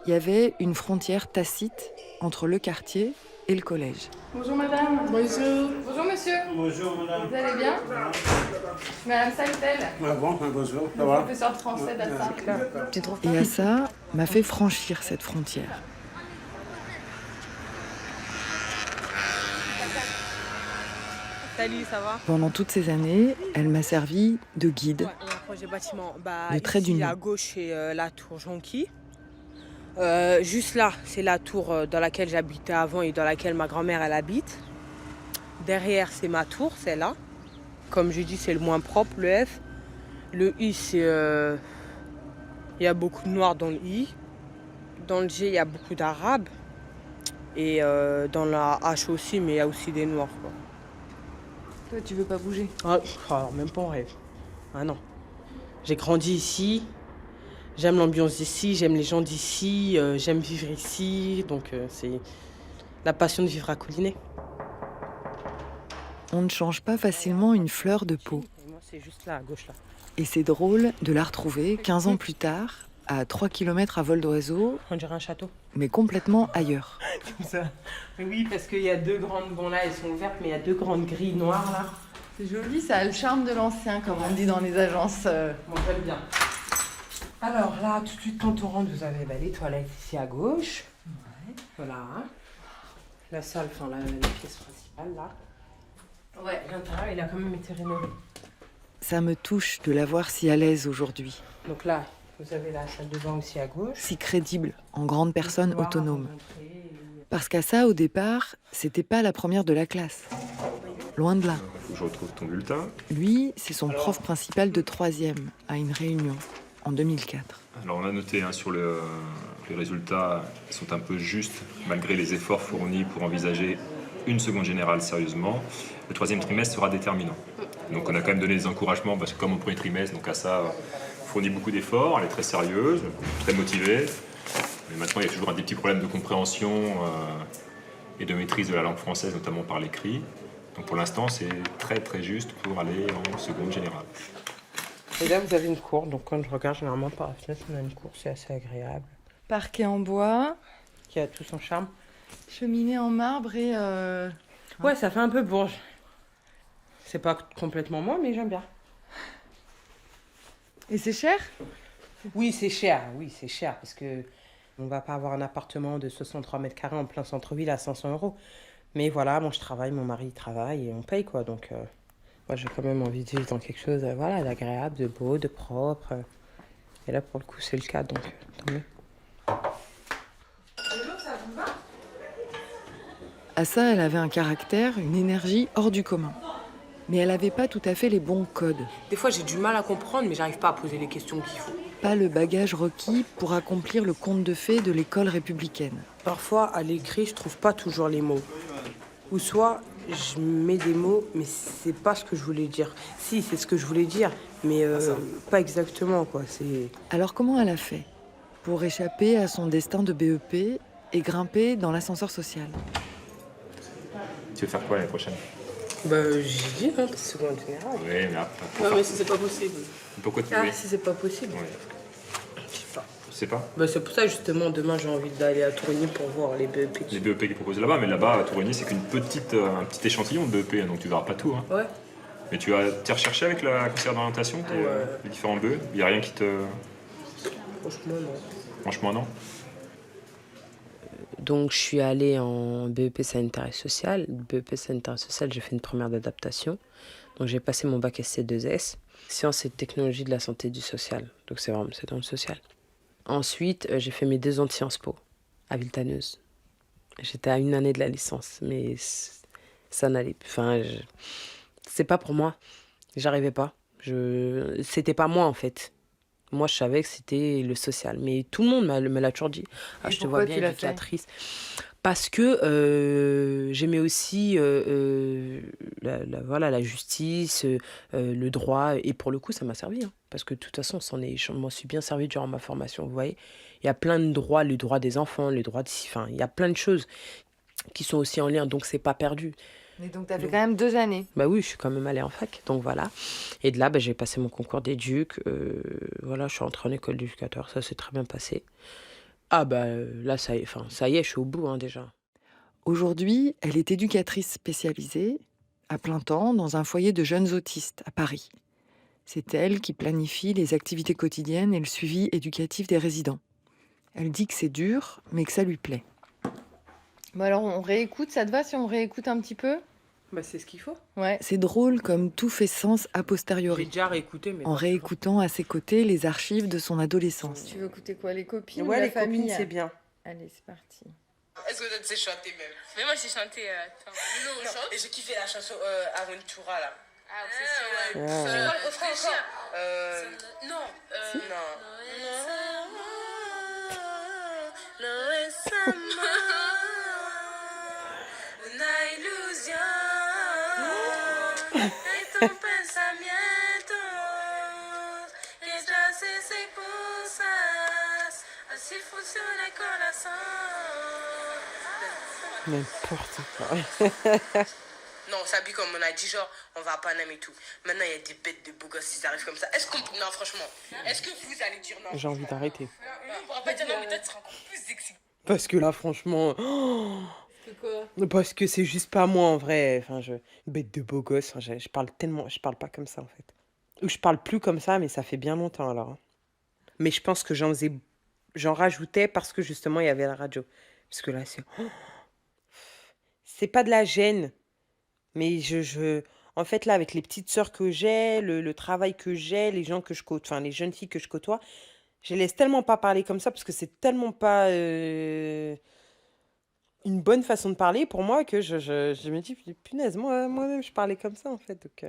Il y avait une frontière tacite entre le quartier et le collège. Bonjour madame. Bonjour. Bonjour monsieur. Bonjour madame. Vous allez bien? Madame Saltel. Bonjour, ça va? Professeur de français d'Assa. Et Assa m'a fait franchir cette frontière. Salut, ça va? Pendant toutes ces années, elle m'a servi de guide, Et un projet bâtiment. de trait Ici, d'union. à gauche, c'est la tour Jonqui. Juste là, c'est la tour dans laquelle j'habitais avant et dans laquelle ma grand-mère elle habite. Derrière, c'est ma tour, celle-là. Comme je dis, c'est le moins propre, le F. Le I, c'est... Il y a beaucoup de noirs dans le I. Dans le G, il y a beaucoup d'arabes. Et dans la H aussi, mais il y a aussi des noirs, quoi. Toi, tu veux pas bouger? Alors, même pas en rêve. Ah non. J'ai grandi ici. J'aime l'ambiance d'ici, j'aime les gens d'ici, j'aime vivre ici. Donc, c'est la passion de vivre à Coulinet. On ne change pas facilement une fleur de peau. Et moi, c'est juste là, à gauche, là. Et c'est drôle de la retrouver 15 ans plus tard, à 3 km à vol d'oiseau, On dirait un château. mais complètement ailleurs. Comme ça. Oui, parce qu'il y a 2 grandes... Bon, là, elles sont ouvertes, mais il y a 2 grandes grilles noires, là. C'est joli, ça a le charme de l'ancien, comme on dit dans les agences. Bon, j'aime bien. Alors là, tout de suite, quand on rentre, vous avez les toilettes ici à gauche. Ouais. Voilà. La salle, enfin la pièce principale, là. Ouais, l'intérieur, il a quand même été rénové. Ça me touche de la voir si à l'aise aujourd'hui, Donc là, vous avez la salle de bain aussi à gauche. si crédible, en grande personne Couloir autonome. avant d'entrer. Parce qu'à ça, au départ, c'était pas la première de la classe. Loin de là. Faut que je retrouve ton bulletin. Lui, c'est son prof principal de 3e, à une réunion, en 2004. Alors on a noté sur les résultats sont un peu justes, malgré les efforts fournis pour envisager une seconde générale sérieusement. Le 3e trimestre sera déterminant. Donc on a quand même donné des encouragements, parce que comme au premier trimestre, donc Assa fournit beaucoup d'efforts, elle est très sérieuse, très motivée. Mais maintenant il y a toujours des petits problèmes de compréhension et de maîtrise de la langue française, notamment par l'écrit. Donc pour l'instant c'est très très juste pour aller en seconde générale. Et là, vous avez une cour, donc quand je regarde généralement par la fenêtre, on a une cour, c'est assez agréable. Parquet en bois. Qui a tout son charme. Cheminée en marbre et... Ouais, ça fait un peu Bourges. C'est pas complètement moi, mais j'aime bien. Et c'est cher? Oui, c'est cher, parce que on va pas avoir un appartement de 63 mètres carrés en plein centre-ville à 500 €. Mais voilà, moi je travaille, mon mari travaille et on paye, quoi, donc... Moi, j'ai quand même envie de vivre dans quelque chose d'agréable, de beau, de propre. Et là, pour le coup, c'est le cas, donc tant mieux. Bonjour, ça vous va? Assa, elle avait un caractère, une énergie hors du commun. Mais elle n'avait pas tout à fait les bons codes. Des fois, j'ai du mal à comprendre, mais j'arrive pas à poser les questions qu'il faut. Pas le bagage requis pour accomplir le conte de fées de l'école républicaine. Parfois, à l'écrit, je trouve pas toujours les mots. Ou soit, je mets des mots, mais c'est pas ce que je voulais dire. Si, c'est ce que je voulais dire, mais pas exactement, quoi. Alors comment elle a fait pour échapper à son destin de BEP et grimper dans l'ascenseur social? Tu veux faire quoi l'année prochaine? J'ai dit, hein, seconde générale. Oui, mais après... Non, mais si c'est pas possible. Pourquoi tu Ah, si c'est pas possible. Ouais. Je sais pas. Je sais pas. C'est pour ça, justement, demain, j'ai envie d'aller à Tourigny pour voir les BEP. Les BEP qui proposent là-bas, mais là-bas, à Tourigny, c'est qu'un petit échantillon de BEP, donc tu verras pas tout. Hein. Ouais. Mais tu as recherché avec la conseillère d'orientation, les différents BE? Il n'y a rien qui te... Franchement, non. Franchement, non. Donc, je suis allée en BEP sanitaire et social. BEP sanitaire et social, j'ai fait une première d'adaptation. Donc, j'ai passé mon bac SC2S, sciences et technologies de la santé et du social. Donc, c'est dans le social. Ensuite, j'ai fait mes 2 ans de Sciences Po à Villetaneuse. J'étais à 1 année de la licence, mais ça n'allait plus. Enfin, c'est pas pour moi. J'arrivais pas. C'était pas moi, en fait. Moi, je savais que c'était le social. Mais tout le monde me l'a toujours dit. Ah, je te vois bien éducatrice. Parce que j'aimais aussi la justice, le droit. Et pour le coup, ça m'a servi. Hein, parce que de toute façon, je m'en suis bien servi durant ma formation. Vous voyez, il y a plein de droits, le droit des enfants, le droit de... Enfin, il y a plein de choses qui sont aussi en lien. Donc, c'est pas perdu. Mais donc, tu as fait quand même 2 années. Bah oui, je suis quand même allée en fac, donc voilà. Et de là, j'ai passé mon concours d'éduc. Voilà, je suis entrée en école d'éducateur, ça s'est très bien passé. Ah là, ça y est, je suis au bout déjà. Aujourd'hui, elle est éducatrice spécialisée, à plein temps, dans un foyer de jeunes autistes à Paris. C'est elle qui planifie les activités quotidiennes et le suivi éducatif des résidents. Elle dit que c'est dur, mais que ça lui plaît. Bon alors on réécoute, ça te va si on réécoute un petit peu? C'est ce qu'il faut. Ouais. C'est drôle comme tout fait sens a posteriori. J'ai déjà réécouté, mais... En réécoutant à ses côtés les archives de son adolescence. Tu veux écouter quoi, les copines ou Ouais, la les famille? copines, c'est bien. Allez, c'est parti. Est-ce que tu sais chanter même? Mais moi j'ai chanté. Non, et j'ai kiffé la chanson Aventura là. Ah, c'est ouais. C'est quoi le refrain encore Non. Una ilusión de tu pensamiento que trace ses cosas, así funciona el corazón. N'importe quoi. Non, on s'habille comme on a dit, genre, on va à Paname et tout. Maintenant, il y a des bêtes de beaux gosses, ils arrivent comme ça. Est-ce qu'on... Non, franchement, est-ce que vous allez dire non? J'ai envie d'arrêter. On pourra pas dire non, mais toi, tu seras encore plus sexy. Parce que là, franchement... Parce que c'est juste pas moi, en vrai. Enfin, bête de beau gosse. Je parle pas comme ça, en fait. Ou je parle plus comme ça, mais ça fait bien longtemps, alors. Mais je pense que j'en rajoutais parce que, justement, il y avait la radio. Parce que là, c'est pas de la gêne. Mais en fait, là, avec les petites sœurs que j'ai, le travail que j'ai, les gens que je côtoie, enfin, les jeunes filles que je côtoie, je les laisse tellement pas parler comme ça parce que c'est tellement pas une bonne façon de parler pour moi que je me dis, punaise, moi-même, je parlais comme ça, en fait. Donc,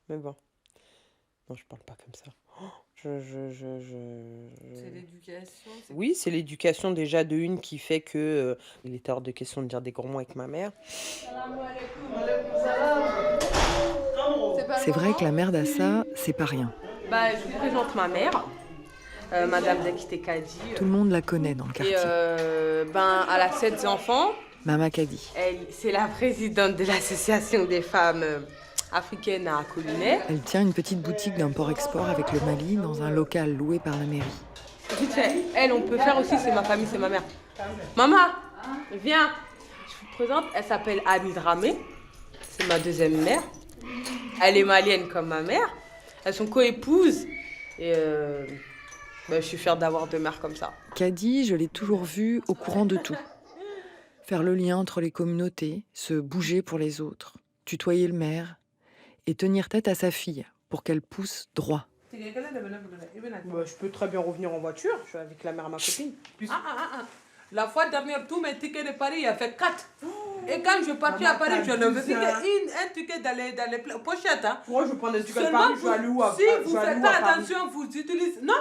mais bon. Non, je parle pas comme ça. C'est l'éducation. Oui, c'est l'éducation déjà de une qui fait que il était hors de question de dire des gros mots avec ma mère. C'est vrai que la mère d'Assa, c'est pas rien. Je vous présente ma mère, Madame Dakité Kadi. Tout le monde la connaît dans le quartier. Et elle a 7 enfants. Mama Kadi. C'est la présidente de l'association des femmes africaine à Colinet. Elle tient une petite boutique d'import-export avec le Mali dans un local loué par la mairie. Vite fait, elle, on peut faire aussi, c'est ma famille, c'est ma mère. Maman, viens. Je vous présente, elle s'appelle Ami Dramé. C'est ma deuxième mère. Elle est malienne comme ma mère. Elles sont co-épouses. Et je suis fière d'avoir 2 mères comme ça. Kadi, je l'ai toujours vue au courant de tout. Faire le lien entre les communautés, se bouger pour les autres, tutoyer le maire et tenir tête à sa fille pour qu'elle pousse droit. Je peux très bien revenir en voiture, je suis avec la mère à ma copine. La fois dernière, tous mes tickets de Paris, il a fait 4. Et quand je partais à Paris, je ne veux plus un ticket dans les pochettes. Hein. Moi, je prends des tickets de Seulement Paris, je vais aller où à si vous ne faites pas attention, vous utilisez... Non,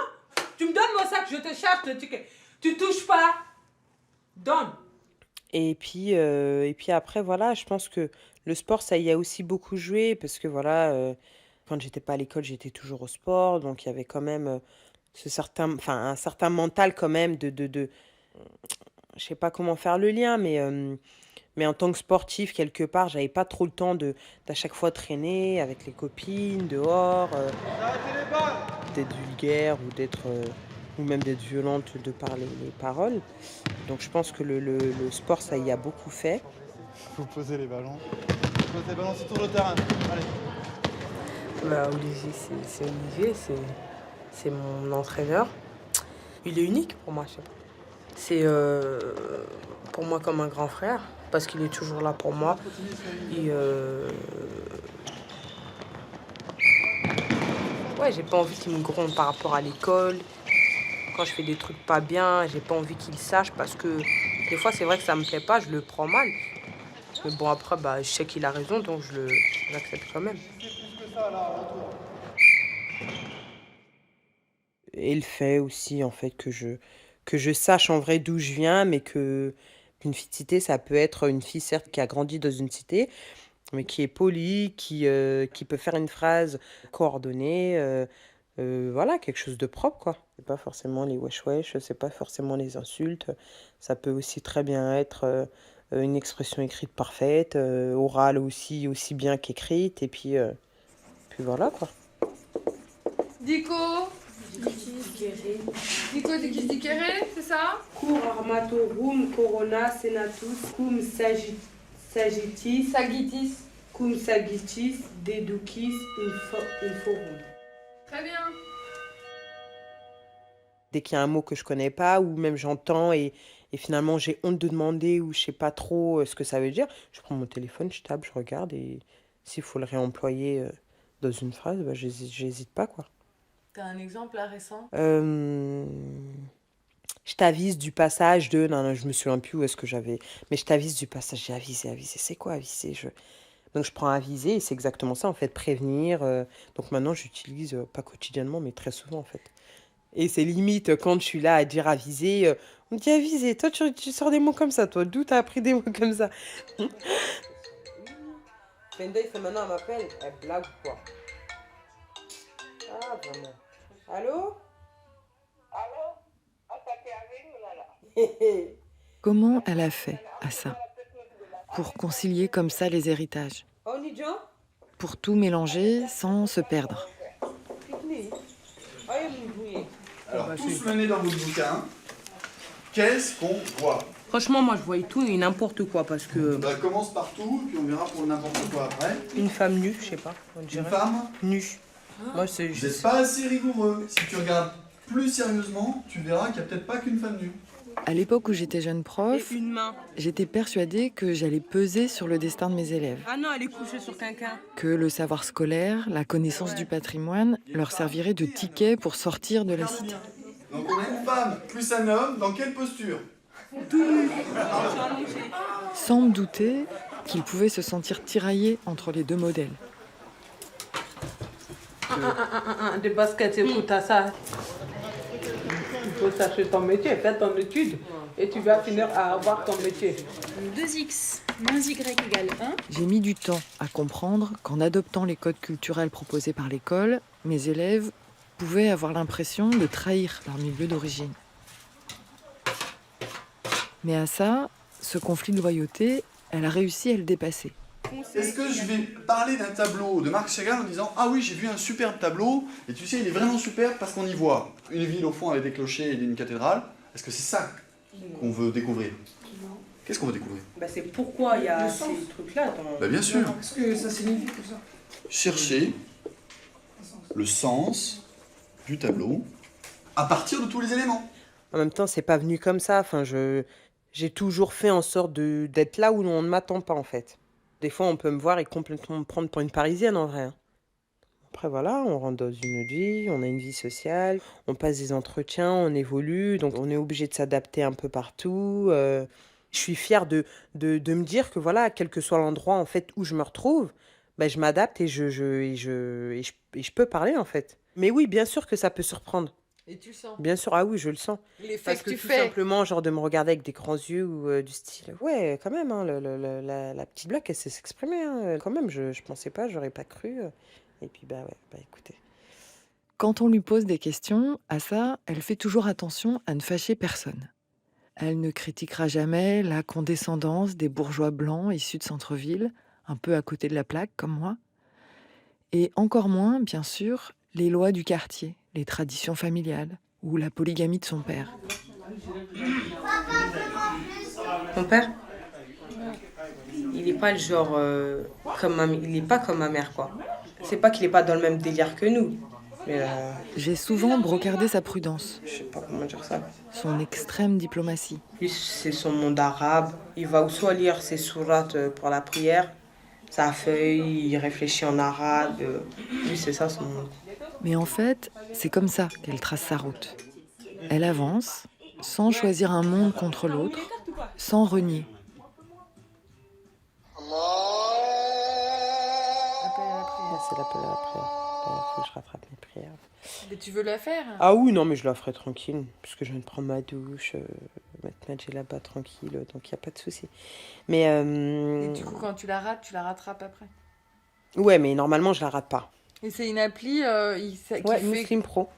tu me donnes mon sac, je te charge le ticket. Tu touches pas. Donne. Et puis après, voilà, je pense que le sport, ça y a aussi beaucoup joué parce que voilà, quand j'étais pas à l'école, j'étais toujours au sport. Donc il y avait quand même un certain mental quand même je sais pas comment faire le lien, mais en tant que sportif, quelque part, j'avais pas trop le temps d'à chaque fois traîner avec les copines, dehors, d'être vulgaire ou même d'être violente de par les paroles. Donc je pense que le sport, ça y a beaucoup fait. Vous posez les ballons. Vous posez les ballons sur le terrain. Allez. Bah, Olivier, c'est Olivier, c'est mon entraîneur. Il est unique pour moi. C'est pour moi comme un grand frère, parce qu'il est toujours là pour moi. Et ouais, j'ai pas envie qu'il me gronde par rapport à l'école. Quand je fais des trucs pas bien, j'ai pas envie qu'il sache parce que des fois c'est vrai que ça me plaît pas, je le prends mal. Mais bon après bah je sais qu'il a raison donc j'accepte quand même. Et le fait aussi en fait que je sache en vrai d'où je viens, mais qu'une fille de cité, ça peut être une fille certes qui a grandi dans une cité, mais qui est polie, qui peut faire une phrase coordonnée, voilà, quelque chose de propre, quoi. C'est pas forcément les wesh-wesh, c'est pas forcément les insultes, ça peut aussi très bien être une expression écrite parfaite, orale aussi bien qu'écrite, et puis voilà, quoi. Dico Dikis Dikere, c'est ça? Cur armatorum corona senatus cum sagittis cum sagittis deducis inforum. Très bien. Dès qu'il y a un mot que je connais pas ou même j'entends et finalement j'ai honte de demander ou je sais pas trop ce que ça veut dire, je prends mon téléphone, je tape, je regarde et s'il faut le réemployer dans une phrase, bah, j'hésite pas, quoi. T'as un exemple là récent? Je t'avise du passage de... Non, je me souviens plus où est-ce que j'avais... Mais je t'avise du passage. J'ai avisé. C'est quoi aviser? Donc je prends aviser et c'est exactement ça en fait, prévenir. Donc maintenant j'utilise, pas quotidiennement, mais très souvent en fait. Et c'est limite quand je suis là à dire aviser, on me dit aviser. Toi tu sors des mots comme ça, toi. D'où t'as appris des mots comme ça? Fenda, il fait maintenant, elle m'appelle. Elle blague ou quoi? Ah, vraiment. Allô? Comment elle a fait à ça? Pour concilier comme ça les héritages? Pour tout mélanger sans se perdre? Alors, tous menés dans votre bouquin, qu'est-ce qu'on voit? Franchement, moi, je voyais tout et n'importe quoi parce que... Bah, commence par tout, puis on verra pour n'importe quoi après. Une femme nue, je sais pas. On dirait. Une femme nue. Moi, c'est Vous juste... n'êtes pas assez rigoureux. Si tu regardes plus sérieusement, tu verras qu'il n'y a peut-être pas qu'une femme nue. À l'époque où j'étais jeune prof, Et une main. j'étais persuadée que j'allais peser sur le destin de mes élèves. Ah non, elle est couchée sur quelqu'un. Que le savoir scolaire, la connaissance du patrimoine leur servirait de ticket pour sortir de la cité. Donc on a une femme plus un homme, dans quelle posture? Sans me douter qu'ils pouvaient se sentir tiraillés entre les deux modèles. Des baskets, écoute à ça. Il faut chercher ton métier, fais ton étude et tu vas finir à avoir ton métier. 2x moins y égale 1. J'ai mis du temps à comprendre qu'en adoptant les codes culturels proposés par l'école, mes élèves pouvaient avoir l'impression de trahir leur milieu d'origine. Mais à ça, ce conflit de loyauté, elle a réussi à le dépasser. Est-ce que je vais parler d'un tableau de Marc Chagall en disant « Ah oui, j'ai vu un superbe tableau, et tu sais, il est vraiment superbe parce qu'on y voit une ville au fond avec des clochers et une cathédrale. » Est-ce que c'est ça qu'on veut découvrir? Qu'est-ce qu'on veut découvrir? Bah, c'est pourquoi il y a ces trucs-là. Bah, bien sûr. Qu'est-ce que ça signifie tout ça? Chercher le sens du tableau à partir de tous les éléments. En même temps, c'est pas venu comme ça. Enfin, j'ai toujours fait en sorte d'être là où on ne m'attend pas, en fait. Des fois, on peut me voir et complètement me prendre pour une Parisienne, en vrai. Après, voilà, on rentre dans une vie, on a une vie sociale, on passe des entretiens, on évolue, donc on est obligé de s'adapter un peu partout. Je suis fière de me dire que voilà, quel que soit l'endroit en fait où je me retrouve, ben, je m'adapte et je peux parler en fait. Mais oui, bien sûr que ça peut surprendre. Et tu le sens. Bien sûr, ah oui, je le sens. L'effet Parce que que tu tout fais. simplement, genre de me regarder avec des grands yeux ou du style, ouais, quand même, hein, la petite blague, elle sait s'exprimer, hein, quand même, je pensais pas, j'aurais pas cru. Et puis, bah ouais, bah écoutez. Quand on lui pose des questions, à ça, elle fait toujours attention à ne fâcher personne. Elle ne critiquera jamais la condescendance des bourgeois blancs issus de centre-ville, un peu à côté de la plaque comme moi. Et encore moins, bien sûr, les lois du quartier, les traditions familiales ou la polygamie de son père. Mon père, il n'est pas le genre il n'est pas comme ma mère, quoi. C'est pas qu'il n'est pas dans le même délire que nous. Mais J'ai souvent brocardé sa prudence. Je sais pas comment dire ça. Son extrême diplomatie. Lui, c'est son monde arabe. Il va ou soit lire ses sourates pour la prière, sa feuille, il réfléchit en arabe. Lui, c'est ça son monde. Mais en fait, c'est comme ça qu'elle trace sa route. Elle avance, sans choisir un monde contre l'autre, sans renier. C'est l'appel à la prière. Il faut que je rattrape mes prières. Mais tu veux la faire? Ah oui, non, mais je la ferai tranquille, puisque je viens de prendre ma douche, mettre ma djellaba tranquille, donc il n'y a pas de souci. Mais Et du coup, quand tu la rates, tu la rattrapes après? ouais, mais normalement, je la rate pas. Et c'est une appli qui Ouais, fait... Muslim Pro.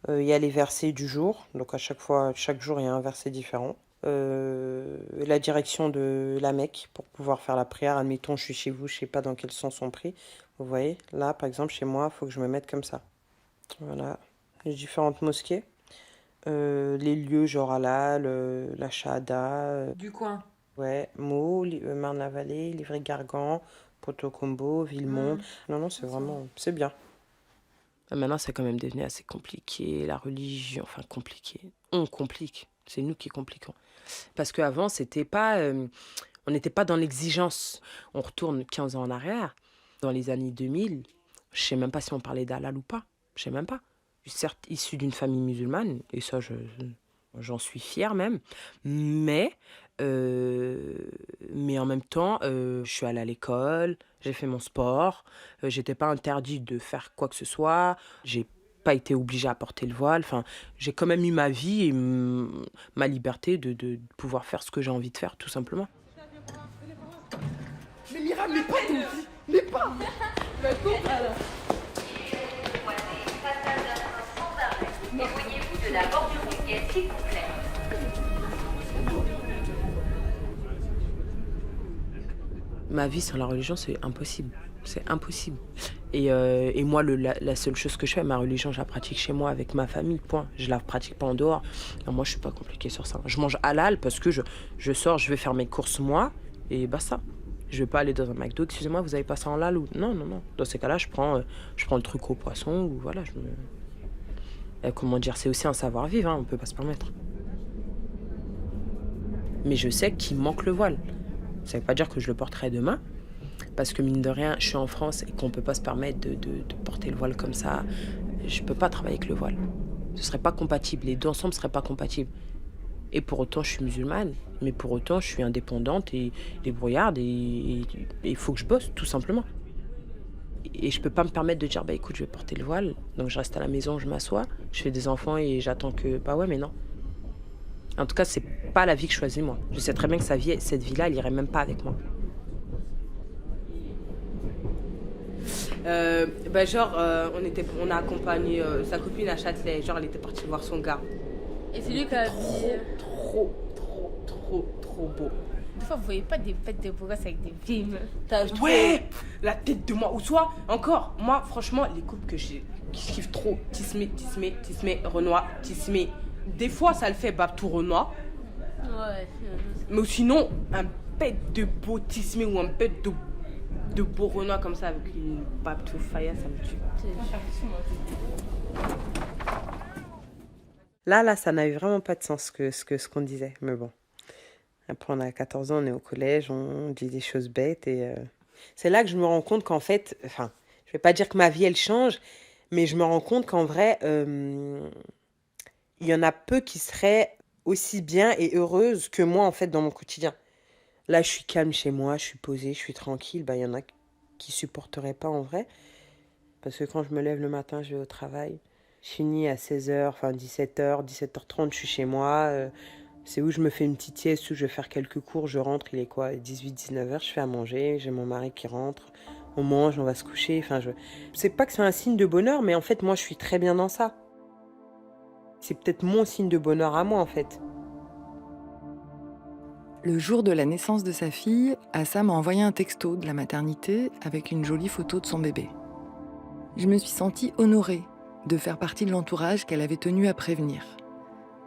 Il y a les versets du jour, donc à chaque jour, il y a un verset différent. La direction de la Mecque pour pouvoir faire la prière. Admettons, je suis chez vous, je sais pas dans quel sens on prie. Vous voyez, là, par exemple, chez moi, il faut que je me mette comme ça. Voilà, les différentes mosquées. Les lieux, genre Halal, la Shahada. Du coin. Ouais, Meaux, Marne-la-Vallée, Livry-Gargan, Porto-Combo, Villemont. Non, c'est vraiment... C'est bien. Maintenant, c'est quand même devenu assez compliqué, la religion, enfin compliqué. On complique, c'est nous qui compliquons. Parce qu'avant, c'était pas, on n'était pas dans l'exigence. On retourne 15 ans en arrière, dans les années 2000, je sais même pas si on parlait d'halal ou pas, je sais même pas. Je suis certes issue d'une famille musulmane, et ça, j'en suis fière même, mais en même temps, je suis allée à l'école, j'ai fait mon sport, j'étais pas interdite de faire quoi que ce soit, j'ai pas été obligée à porter le voile, enfin, j'ai quand même eu ma vie et ma liberté de pouvoir faire ce que j'ai envie de faire, tout simplement. Mais Mira, mais pas tout. Mais pas. La coupe alors. Éloignez-vous de la bordure routière, s'il vous plaît. Ma vie sans la religion, c'est impossible. C'est impossible. Et moi, la seule chose que je fais, ma religion, je la pratique chez moi avec ma famille, point. Je la pratique pas en dehors. Non, moi, je suis pas compliquée sur ça. Je mange halal parce que je sors, je vais faire mes courses moi, et basta. Je vais pas aller dans un McDo, excusez-moi, vous avez pas ça en halal ou... Non. Dans ces cas-là, je prends le truc au poisson, ou voilà, comment dire, c'est aussi un savoir-vivre, hein, on peut pas se permettre. Mais je sais qu'il manque le voile. Ça veut pas dire que je le porterai demain, parce que mine de rien, je suis en France et qu'on peut pas se permettre de porter le voile comme ça. Je peux pas travailler avec le voile. Ce serait pas compatible, les deux ensemble seraient pas compatibles. Et pour autant, je suis musulmane, mais pour autant, je suis indépendante et débrouillarde et il faut que je bosse, tout simplement. Et je peux pas me permettre de dire, bah écoute, je vais porter le voile, donc je reste à la maison, je m'assois, je fais des enfants et j'attends que... Bah ouais, mais non. En tout cas, c'est pas la vie que je choisis, moi. Je sais très bien que cette vie-là, elle irait même pas avec moi. On a accompagné sa copine à Châtelet. Genre, elle était partie voir son gars. Et c'est lui qui a Trop beau. Des fois, vous voyez pas des bêtes de beaux gosses avec des vieilles meufs. Ouais, la tête de moi. Ou soit, encore, moi, franchement, les couples que je kiffe trop, Tismé, Renoir, Tismé. Des fois, ça le fait Babtou Renoir. Ouais. Mais sinon, un bête de beau Tismé ou un bête de beau Renoir comme ça, avec une Babtou Faya, ça me tue. Là, ça n'avait vraiment pas de sens ce qu'on disait, mais bon. Après, on a 14 ans, on est au collège, on dit des choses bêtes et c'est là que je me rends compte qu'en fait, enfin, je vais pas dire que ma vie, elle change, mais je me rends compte qu'en vrai, il y en a peu qui seraient aussi bien et heureuse que moi, en fait, dans mon quotidien. Là, je suis calme chez moi, je suis posée, je suis tranquille. Il y en a qui supporteraient pas en vrai. Parce que quand je me lève le matin, je vais au travail. Je finis à 16h, enfin 17h, 17h30, je suis chez moi. C'est où je me fais une petite sieste, où je vais faire quelques cours. Je rentre, il est quoi, 18-19h, je fais à manger. J'ai mon mari qui rentre. On mange, on va se coucher. Enfin, c'est pas que c'est un signe de bonheur, mais en fait, moi, je suis très bien dans ça. C'est peut-être mon signe de bonheur à moi, en fait. Le jour de la naissance de sa fille, Assa m'a envoyé un texto de la maternité avec une jolie photo de son bébé. Je me suis sentie honorée de faire partie de l'entourage qu'elle avait tenu à prévenir.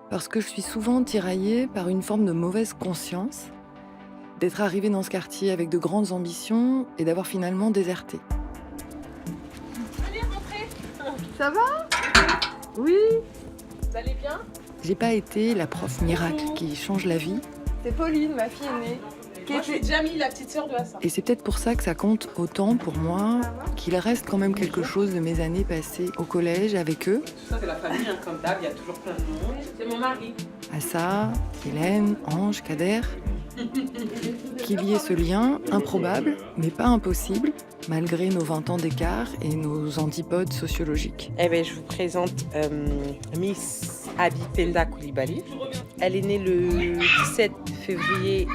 Parce que je suis souvent tiraillée par une forme de mauvaise conscience d'être arrivée dans ce quartier avec de grandes ambitions et d'avoir finalement déserté. Allez, rentrez. Ça va? Oui. Vous allez bien? J'ai pas été la prof miracle qui change la vie. C'est Pauline, ma fille aînée. Moi, je suis Jamie, la petite sœur de Assa. Et c'est peut-être pour ça que ça compte autant pour moi, qu'il reste quand même quelque chose de mes années passées au collège avec eux. Ça, c'est la famille, hein, comme d'hab, il y a toujours plein de monde. C'est mon mari. Assa, Hélène, Ange, Kader. Qu'il y ait ce lien, improbable, mais pas impossible, malgré nos 20 ans d'écart et nos antipodes sociologiques. Eh bien, je vous présente Miss Abipenda Koulibaly. Elle est née le 17 février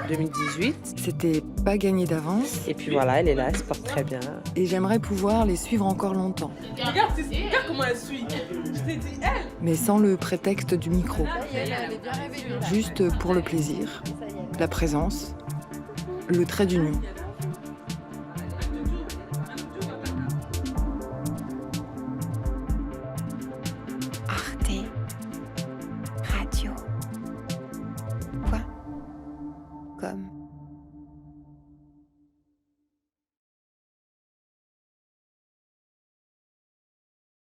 2018. C'était pas gagné d'avance. Et puis voilà, elle est là, elle se porte très bien. Et j'aimerais pouvoir les suivre encore longtemps. Regarde comment elle suit. Je t'ai dit, elle. Mais sans le prétexte du micro. Juste pour le plaisir, la présence, le trait d'union.